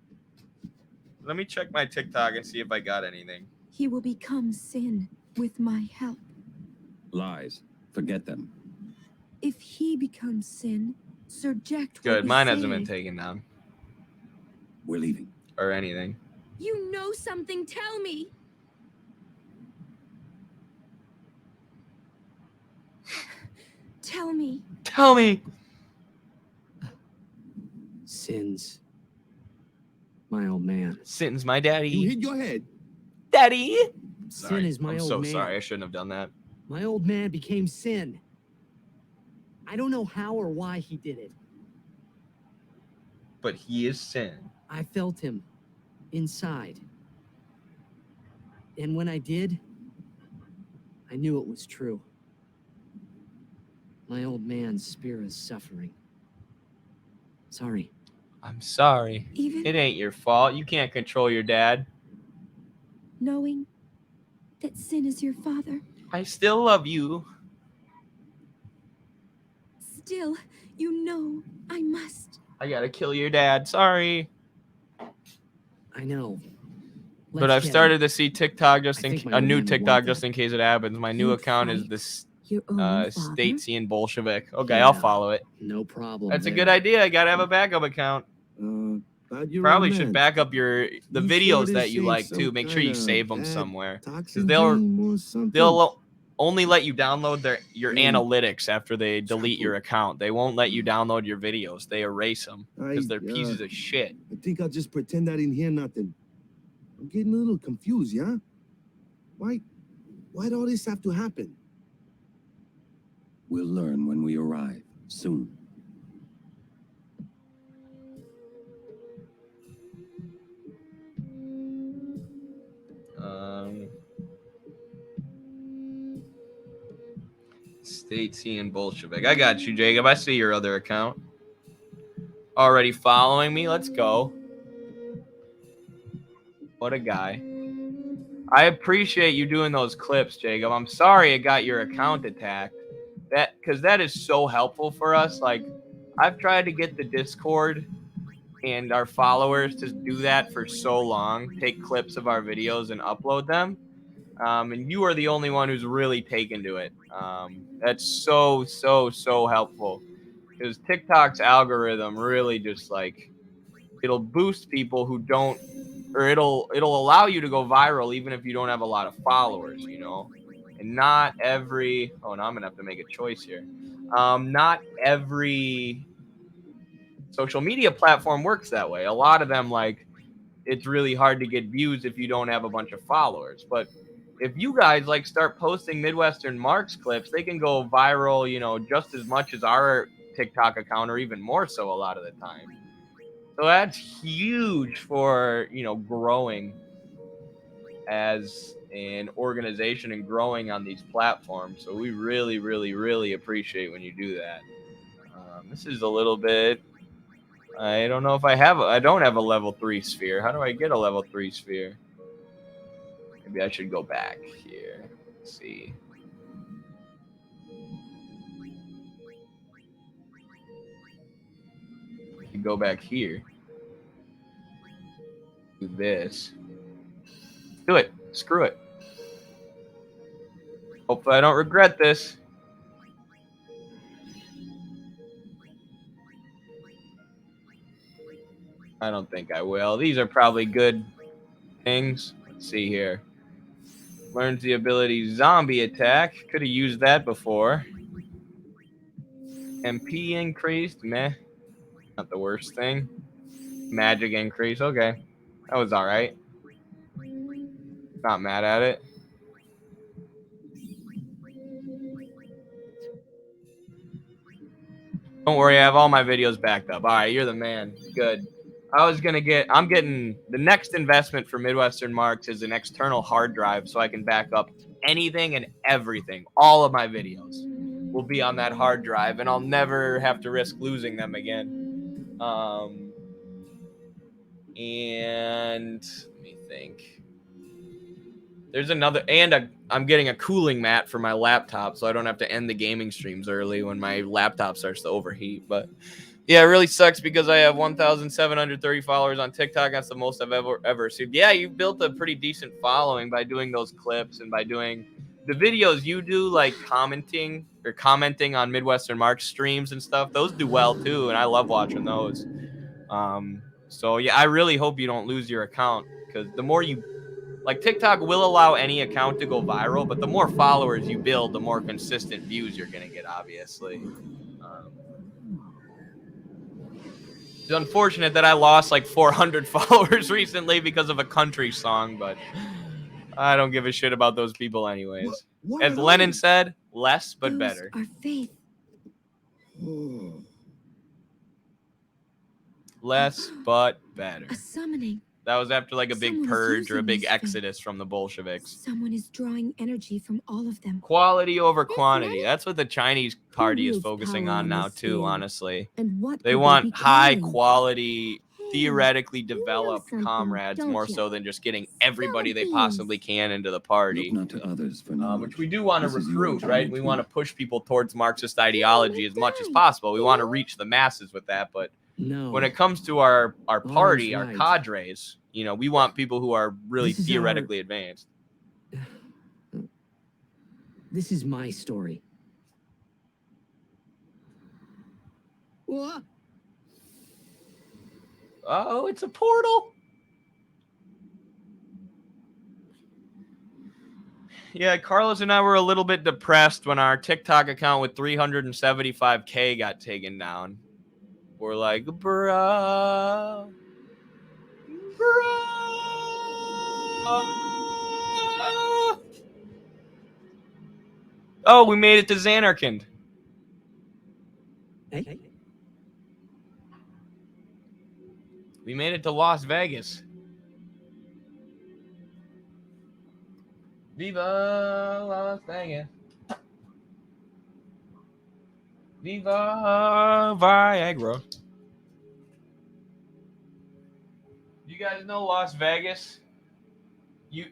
Let me check my TikTok and see if I got anything. He will become sin with my help. Lies. Forget them. If he becomes sin, Sir Jack will Good. be Mine hasn't been saved. taken down. We're leaving. Or anything. You know something, tell me. Tell me. Tell me. Sins. My old man. Sin's my You daddy. hit your head. Daddy. Sin is my I'm old so man. sorry. I shouldn't have done that. My old man became sin. I don't know how or why he did it. But he is sin. I felt him inside. And when I did, I knew it was true. My old man Spira's suffering. Sorry. I'm sorry. Even It ain't your fault. You can't control your dad. knowing that sin is your father, I still love you. still, you know I must. I gotta kill your dad. Sorry. I know. But Let's I've get started to see TikTok just I in think my a old new man would TikTok want just that. in case it happens. My new You'd account is fight this Your own father. Statesian Bolshevik. Okay, I'll Yeah. follow it. No problem. That's a there. good idea. I gotta have a backup account. About your Probably old should man. back up the You sure videos that this you ain't like some too. Make sure you kinda save them bad somewhere. toxin They'll dream or something? they'll only let you download your Mm. analytics after they delete your Chapo. account. They won't let you download your videos. They erase them because they're pieces of shit. I think I'll just pretend I didn't hear nothing. I'm getting a little confused, yeah? Why'd all this have to happen? We'll learn when we arrive. Soon. Statesian Bolshevik. I got you, Jacob. I see your other account. Already following me. Let's go. What a guy. I appreciate you doing those clips, Jacob. I'm sorry it got your account attacked. Because that is so helpful for us. Like, I've tried to get the Discord and our followers to do that for so long. Take clips of our videos and upload them. And you are the only one who's really taken to it. That's so helpful. Because TikTok's algorithm really just like, it'll boost people who don't, or it'll allow you to go viral even if you don't have a lot of followers, you know. And not every, oh, now I'm gonna have to make a choice here. Not every social media platform works that way. A lot of them, like, it's really hard to get views if you don't have a bunch of followers. But if you guys like start posting Midwestern Marx clips, they can go viral, you know, just as much as our TikTok account, or even more so a lot of the time. So that's huge for, you know, growing as an organization and growing on these platforms. So we really, really, really appreciate when you do that. This is a little bit, I don't know if I don't have a level 3 sphere. How do I get a level 3 sphere? Maybe I should go back here. Let's see. I can go back here. Do this. Do it. Screw it. Hopefully I don't regret this. I don't think I will. These are probably good things. Let's see here. Learns the ability zombie attack. Could have used that before. MP increased. Meh. Not the worst thing. Magic increase. Okay. That was alright. Not mad at it. Don't worry, I have all my videos backed up. Alright, you're the man. Good. I'm getting the next investment for Midwestern Marx is an external hard drive so I can back up anything and everything. All of my videos will be on that hard drive, and I'll never have to risk losing them again. And let me think. There's another, and I'm getting a cooling mat for my laptop so I don't have to end the gaming streams early when my laptop starts to overheat. But yeah, it really sucks because I have 1,730 followers on TikTok. That's the most I've ever received. Yeah, you've built a pretty decent following by doing those clips and by doing the videos you do, like commenting on Midwestern Marx streams and stuff. Those do well too, and I love watching those. So yeah, I really hope you don't lose your account, because the more you, like, TikTok will allow any account to go viral, but the more followers you build, the more consistent views you're gonna get, obviously. It's unfortunate that I lost like 400 followers recently because of a country song, but I don't give a shit about those people anyways. As Lenin said, less but Those better. are faith. Less but better. A summoning. That was after like a big Someone is purge or a using big these things. exodus from the Bolsheviks. Someone is drawing energy from all of them. Quality over This quantity. money? That's what the Chinese party is wields focusing power on on now this too, sphere? honestly. And what They could want be high calling? quality, Hey, theoretically you know developed something, comrades, don't more ya? so than just getting Spill everybody the they beans. possibly can into the Look party. not to others for knowledge. Which we do want to This is your recruit, journey right? We too. want to push people towards Marxist ideology as much as done, possible. We you want to know? reach the masses with that, but No. when it comes to our party, our right. cadres, you know, we want people who are really This is theoretically advanced. This is my story. What? Oh, it's a portal. Yeah, Carlos and I were a little bit depressed when our TikTok account with 375K got taken down. We're like, bruh. Oh, we made it to Xanarkand. Hey? We made it to Las Vegas. Viva Las Vegas. Viva Viagra. You guys know Las Vegas?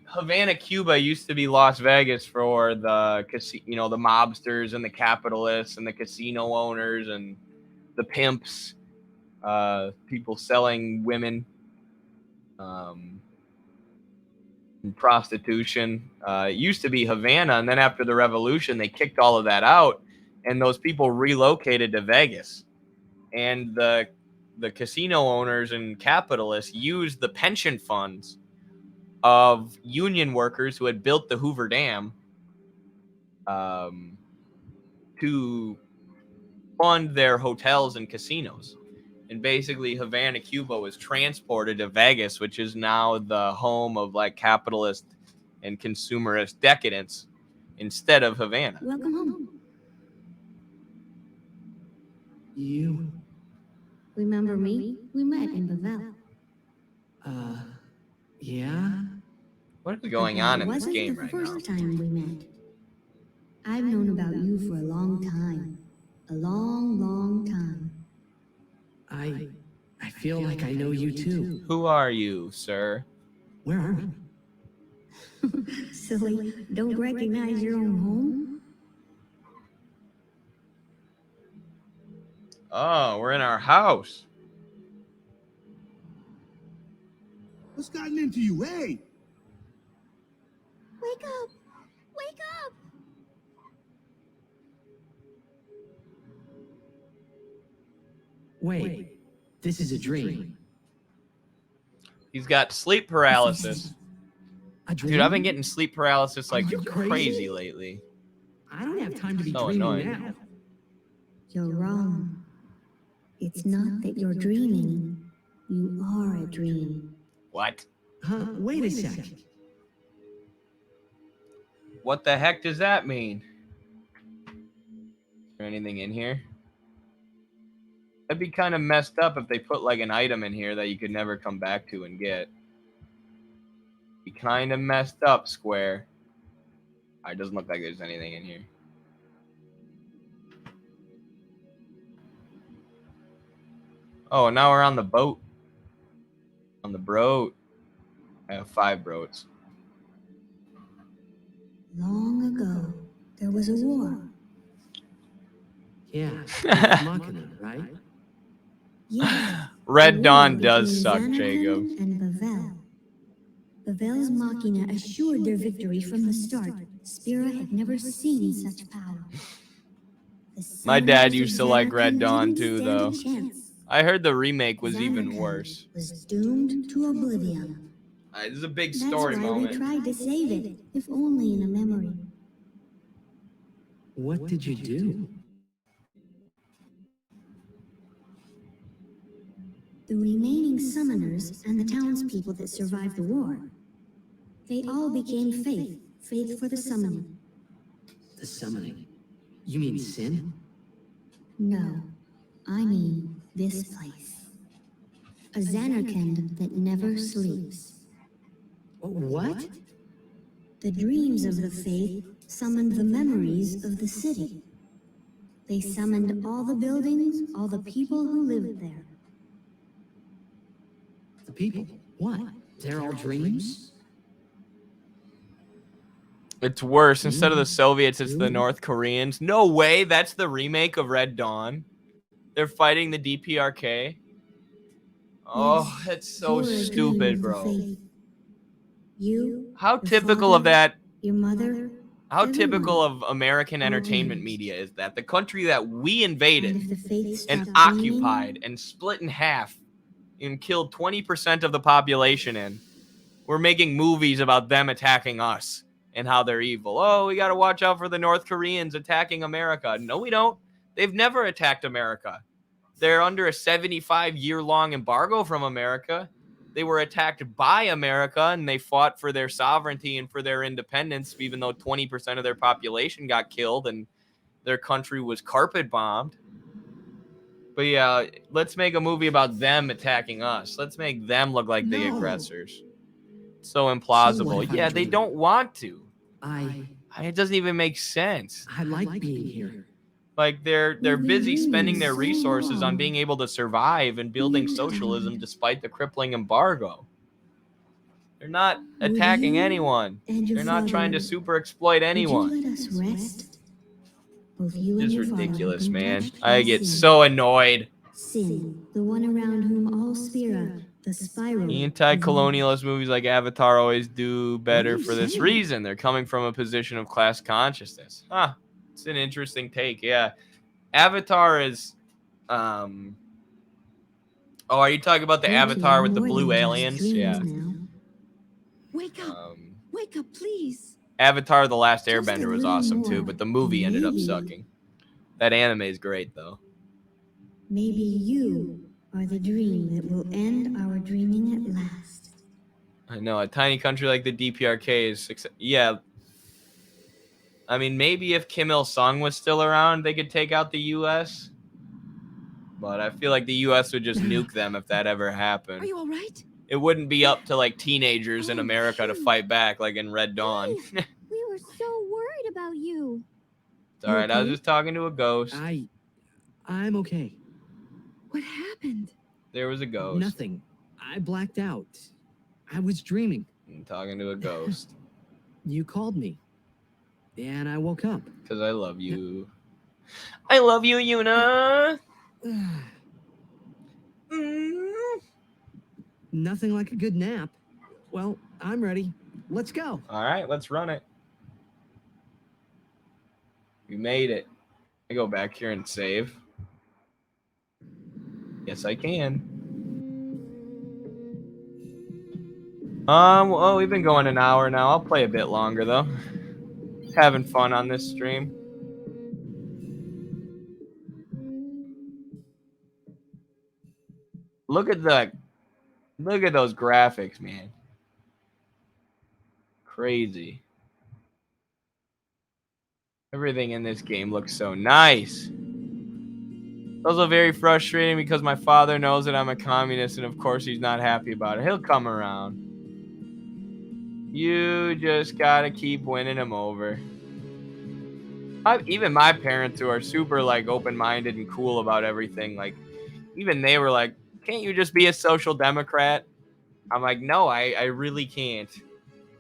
Havana, Cuba used to be Las Vegas for the the mobsters and the capitalists and the casino owners and the pimps, people selling women, and prostitution. It used to be Havana, and then after the revolution, they kicked all of that out, and those people relocated to Vegas. And the casino owners and capitalists used the pension funds of union workers who had built the Hoover Dam to fund their hotels and casinos. And basically, Havana, Cuba was transported to Vegas, which is now the home of like capitalist and consumerist decadence, instead of Havana. Welcome home. You, Remember me? We met in Bavel. yeah? What is going on in this Wasn't game the right now? first time we met. I've known about you for a long time. A long, long time. I feel like I know you too. Who are you, sir? Where are we? Silly, don't recognize your own home? Oh, we're in our house. What's gotten into you, hey? Wake up! Wake up! Wait, this is a dream. He's got sleep paralysis. A dream? Dude, I've been getting sleep paralysis like Are you crazy crazy? lately. I don't have time to be So dreaming annoying. now. You're wrong. It's not that you're dreaming. You are a dream. What? Huh? Wait a sec. What the heck does that mean? Is there anything in here? That'd be kind of messed up if they put like an item in here that you could never come back to and get. Be kind of messed up, Square. It doesn't look like there's anything in here. Oh, now we're on the boat. On the boat. I have 5 boats. Long ago, there was a war. Yeah, Ex Machina, right? Yes. Red a Dawn war does between suck, Xanarkand Jacob. And Bavel. Bavel's Machina assured their victory from the start. Spira had never seen such power. The My dad summoners used of to like Red Xanarkand Dawn didn't too, stand though. a chance. I heard the remake was even Xanarkand worse. was doomed to oblivion. This is a big That's story why moment. we tried to save it, if only in a memory. What did you do? The remaining summoners and the townspeople that survived the war, they all became faith for the summoning. The summoning. You mean sin? No, I mean this place. A Xanarkand that never sleeps. What? The dreams of the faith summoned the memories of the city. They summoned all the buildings, all the people who lived there. The people? What? They're all dreams? It's worse. Instead of the Soviets, it's the North Koreans. No way. That's the remake of Red Dawn. They're fighting the DPRK. Oh, Yes, that's so you're a dream stupid, of the bro. faith. You, How your typical father, of that. your mother, How everyone. typical of American entertainment Always. media is that? The country that we And invaded if the faith and stopped occupied dreaming, and split in half and killed 20% of the population in, we're making movies about them attacking us and how they're evil. Oh, we got to watch out for the North Koreans attacking America. No, we don't. They've never attacked America. They're under a 75-year-long embargo from America. They were attacked by America, and they fought for their sovereignty and for their independence, even though 20% of their population got killed and their country was carpet bombed. But yeah, let's make a movie about them attacking us. Let's make them look like the No. aggressors. So So what implausible. if I Yeah, they dream? don't want to. I It doesn't even make sense. like being here. Like they're We've been busy dreaming spending their so resources on long. being able to survive and building We're socialism tired. despite the crippling embargo. They're not Will attacking you anyone. and your They're not trying to father, super exploit would you anyone. let us rest? Both you and It's your father have ridiculous, been man. touched I by get sin. so annoyed. Sin, the one around whom all Spira, the spiral. Anti-colonialist movies like Avatar always do better you for this saying? reason. They're coming from a position of class consciousness. It's an interesting take. Yeah. Avatar is are you talking about the Dreams Avatar are with the more blue than just aliens? dreams Yeah. now. Wake up! Um, Wake up, please! Avatar The Last Just a Airbender was little awesome more, too, but the movie ended up maybe- sucking. That anime is great though. Maybe you are the dream that will end our dreaming at last. I know, a tiny country like the DPRK is yeah. I mean, maybe if Kim Il-sung was still around, they could take out the U.S. But I feel like the U.S. would just nuke them if that ever happened. Are you all right? It wouldn't be up to like teenagers in Oh, America to shoot. fight back like in Red Dawn. Hey, we were so worried about you. It's all right. I was okay? just talking to a ghost. I'm okay. What happened? There was a ghost. Nothing. I blacked out. I was dreaming. I'm talking to a ghost. You called me. And I woke up. Because I love you. I love you, Yuna. Nothing like a good nap. Well, I'm ready. Let's go. All right, let's run it. We made it. I go back here and save. Yes, I can. Well, we've been going an hour now. I'll play a bit longer though. Having fun on this stream. Look at those graphics, man. Crazy. Everything in this game looks so nice. It's also very frustrating because my father knows that I'm a communist and of course he's not happy about it. He'll come around. You just gotta keep winning him over. Even my parents, who are super like open-minded and cool about everything, like even they were like, can't you just be a social democrat? I'm like, no, I really can't.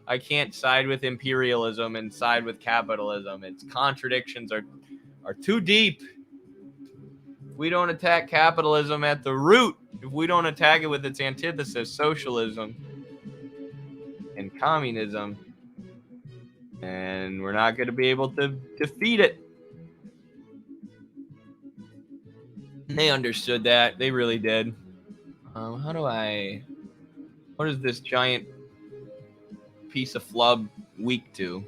I can't side with imperialism and side with capitalism. Its contradictions are too deep. We don't attack capitalism at the root. If we don't attack it with its antithesis, socialism and communism, and we're not going to be able to defeat it. And they understood that. They really did. What is this giant piece of flub weak to?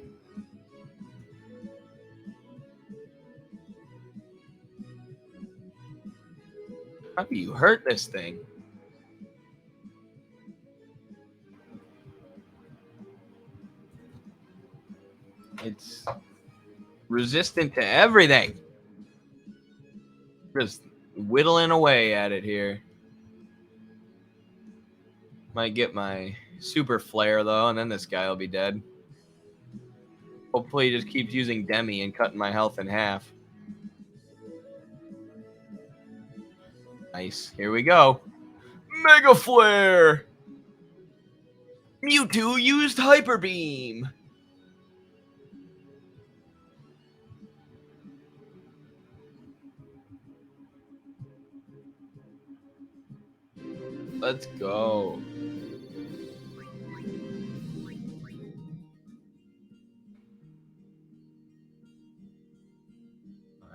How do you hurt this thing? It's resistant to everything. Just whittling away at it here. Might get my super flare though, and then this guy will be dead. Hopefully he just keeps using Demi and cutting my health in half. Nice. Here we go. Mega Flare! Mewtwo used Hyper Beam! Let's go.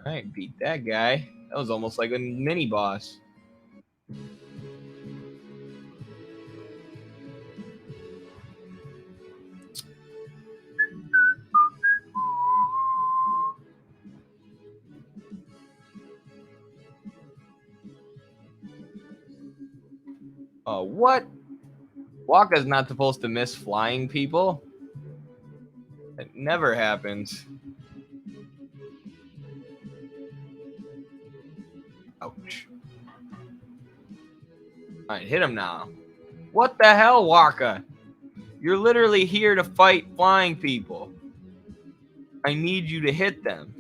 Alright, beat that guy. That was almost like a mini boss. Oh, what? Waka's not supposed to miss flying people. It never happens. Ouch. Alright, hit him now. What the hell, Waka? You're literally here to fight flying people. I need you to hit them.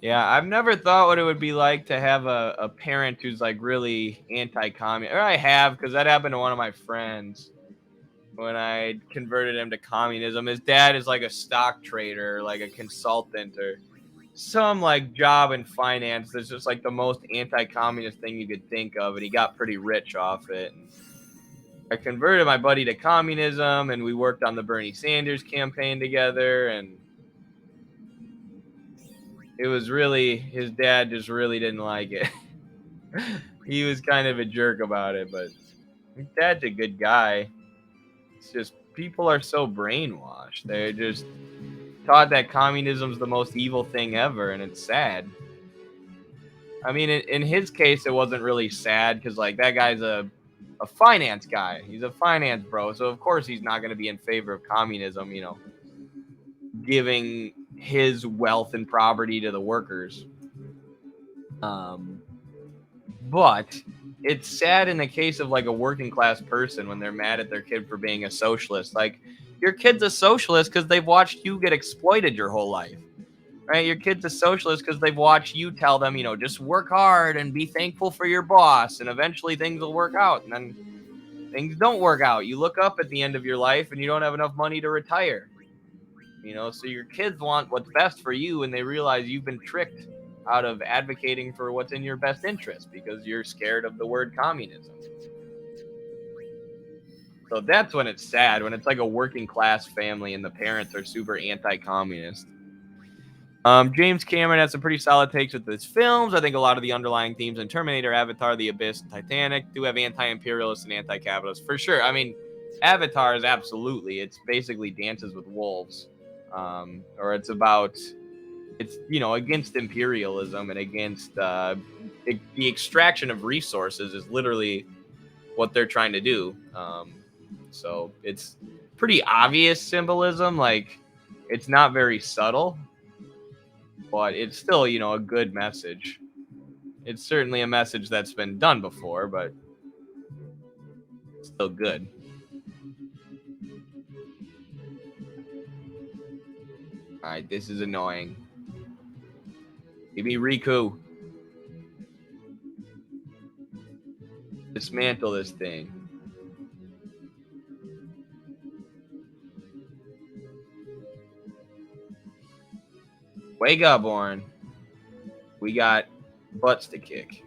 Yeah, I've never thought what it would be like to have a parent who's like really anti-communist. Or I have, because that happened to one of my friends when I converted him to communism. His dad is like a stock trader, like a consultant, or some like job in finance that's just like the most anti-communist thing you could think of, and he got pretty rich off it. I converted my buddy to communism, and we worked on the Bernie Sanders campaign together, and it was really, his dad just really didn't like it. He was kind of a jerk about it, but his dad's a good guy. It's just people are so brainwashed. They're just taught that communism's the most evil thing ever, and it's sad. I mean, in his case, it wasn't really sad because, like, that guy's a finance guy. He's a finance bro, so of course he's not going to be in favor of communism, you know, giving his wealth and property to the workers. But it's sad in the case of, like, a working class person when they're mad at their kid for being a socialist. Like, your kid's a socialist because they've watched you get exploited your whole life. Right? Your kid's a socialist because they've watched you tell them, you know, just work hard and be thankful for your boss, and eventually things will work out. And then things don't work out. You look up at the end of your life and you don't have enough money to retire. You know, so your kids want what's best for you, and they realize you've been tricked out of advocating for what's in your best interest because you're scared of the word communism. So that's when it's sad, when it's like a working class family and the parents are super anti-communist. James Cameron has some pretty solid takes with his films. I think a lot of the underlying themes in Terminator, Avatar, The Abyss, and Titanic do have anti-imperialist and anti-capitalist for sure. I mean, Avatar is absolutely, it's basically Dances with Wolves, or it's about, it's, you know, against imperialism and against the extraction of resources is literally what they're trying to do. So it's pretty obvious symbolism, like it's not very subtle, but it's still, you know, a good message. It's certainly a message that's been done before, but still good. All right, this is annoying. Give me Riku. Dismantle this thing. Wake up, Orin. We got butts to kick.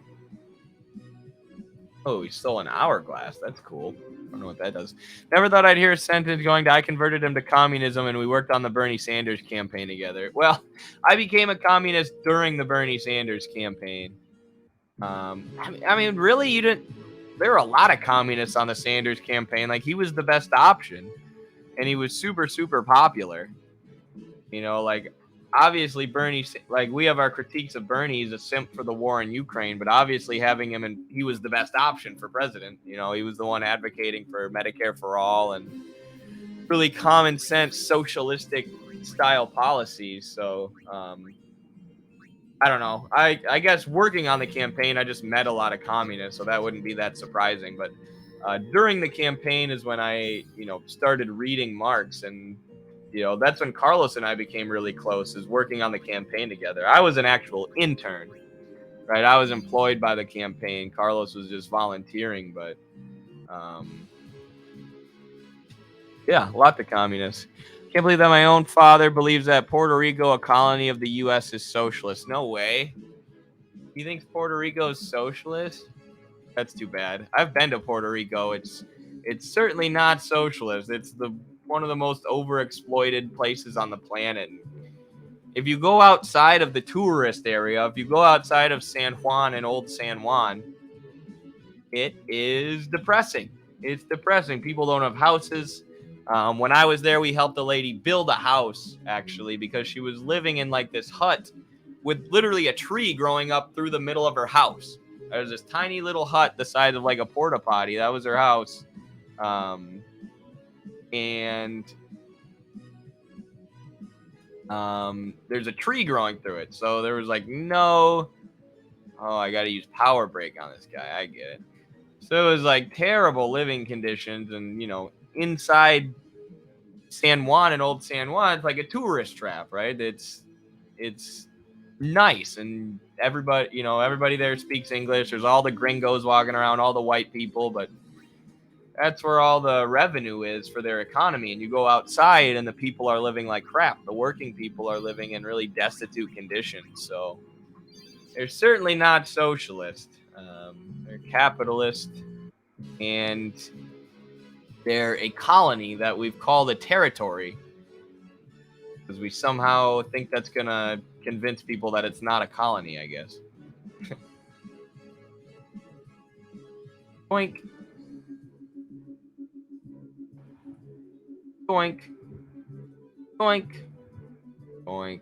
Oh, he stole an hourglass. That's cool. I don't know what that does. Never thought I'd hear a sentence going to, I converted him to communism and we worked on the Bernie Sanders campaign together. Well, I became a communist during the Bernie Sanders campaign. I mean, really, you didn't. There were a lot of communists on the Sanders campaign. Like, he was the best option, and he was super, super popular. You know, like, obviously Bernie, like, we have our critiques of Bernie. He's a simp for the war in Ukraine, but obviously having him, and he was the best option for president. You know, he was the one advocating for Medicare for all and really common sense socialistic style policies. So, I don't know. I guess working on the campaign, I just met a lot of communists, so that wouldn't be that surprising. But during the campaign is when I, you know, started reading Marx, and, you know, that's when Carlos and I became really close, is working on the campaign together. I was an actual intern, right? I was employed by the campaign. Carlos was just volunteering, but yeah, a lot of communists. Can't believe that my own father believes that Puerto Rico, a colony of the U.S., is socialist. No way. He thinks Puerto Rico is socialist? That's too bad. I've been to Puerto Rico. It's certainly not socialist. It's one of the most overexploited places on the planet. If you go outside of the tourist area, if you go outside of San Juan and Old San Juan, it is depressing. It's depressing. People don't have houses. When I was there, we helped a lady build a house, actually, because she was living in like this hut with literally a tree growing up through the middle of her house. There was this tiny little hut the size of like a porta potty. That was her house. And there's a tree growing through it. So there was like no, oh, I got to use power brake on this guy. I get it. So it was like terrible living conditions, and, you know, inside San Juan and Old San Juan, it's like a tourist trap, right? It's nice, and everybody, you know, everybody there speaks English. There's all the gringos walking around, all the white people, but that's where all the revenue is for their economy. And you go outside and the people are living like crap. The working people are living in really destitute conditions. So they're certainly not socialist. They're capitalist, and they're a colony that we've called a territory because we somehow think that's going to convince people that it's not a colony, I guess. Boink. Boink. Boink. Boink.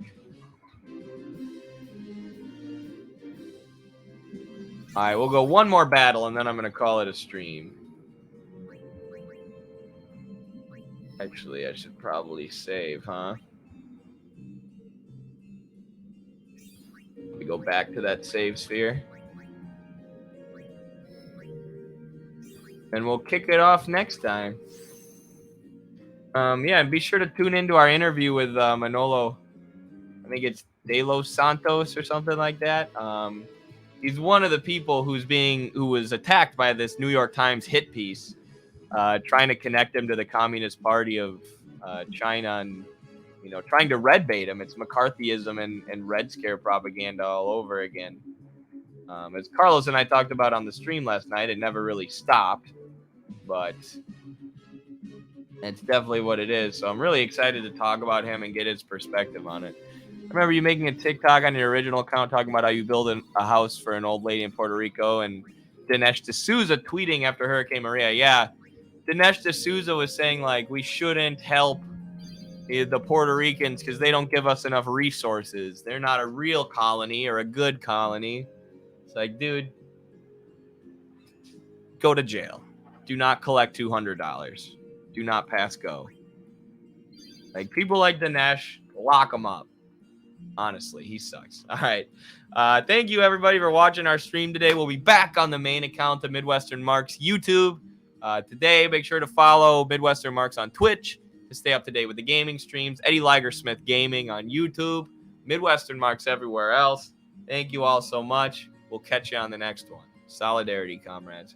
All right, we'll go one more battle, and then I'm going to call it a stream. Actually, I should probably save, huh? We go back to that save sphere. And we'll kick it off next time. Yeah, and be sure to tune into our interview with Manolo. I think it's De Los Santos or something like that. He's one of the people who was attacked by this New York Times hit piece, trying to connect him to the Communist Party of China and, you know, trying to red bait him. It's McCarthyism and Red Scare propaganda all over again. As Carlos and I talked about on the stream last night, it never really stopped, but it's definitely what it is. So I'm really excited to talk about him and get his perspective on it. I remember you making a TikTok on your original account talking about how you build a house for an old lady in Puerto Rico, and Dinesh D'Souza tweeting after Hurricane Maria. Yeah, Dinesh D'Souza was saying, like, we shouldn't help the Puerto Ricans because they don't give us enough resources. They're not a real colony or a good colony. It's like, dude, go to jail. Do not collect $200. Do not pass go. Like, people like Dinesh, lock them up. Honestly, he sucks. All right. Thank you, everybody, for watching our stream today. We'll be back on the main account of Midwestern Marks YouTube today. Make sure to follow Midwestern Marks on Twitch to stay up to date with the gaming streams. Eddie Ligersmith Gaming on YouTube. Midwestern Marks everywhere else. Thank you all so much. We'll catch you on the next one. Solidarity, comrades.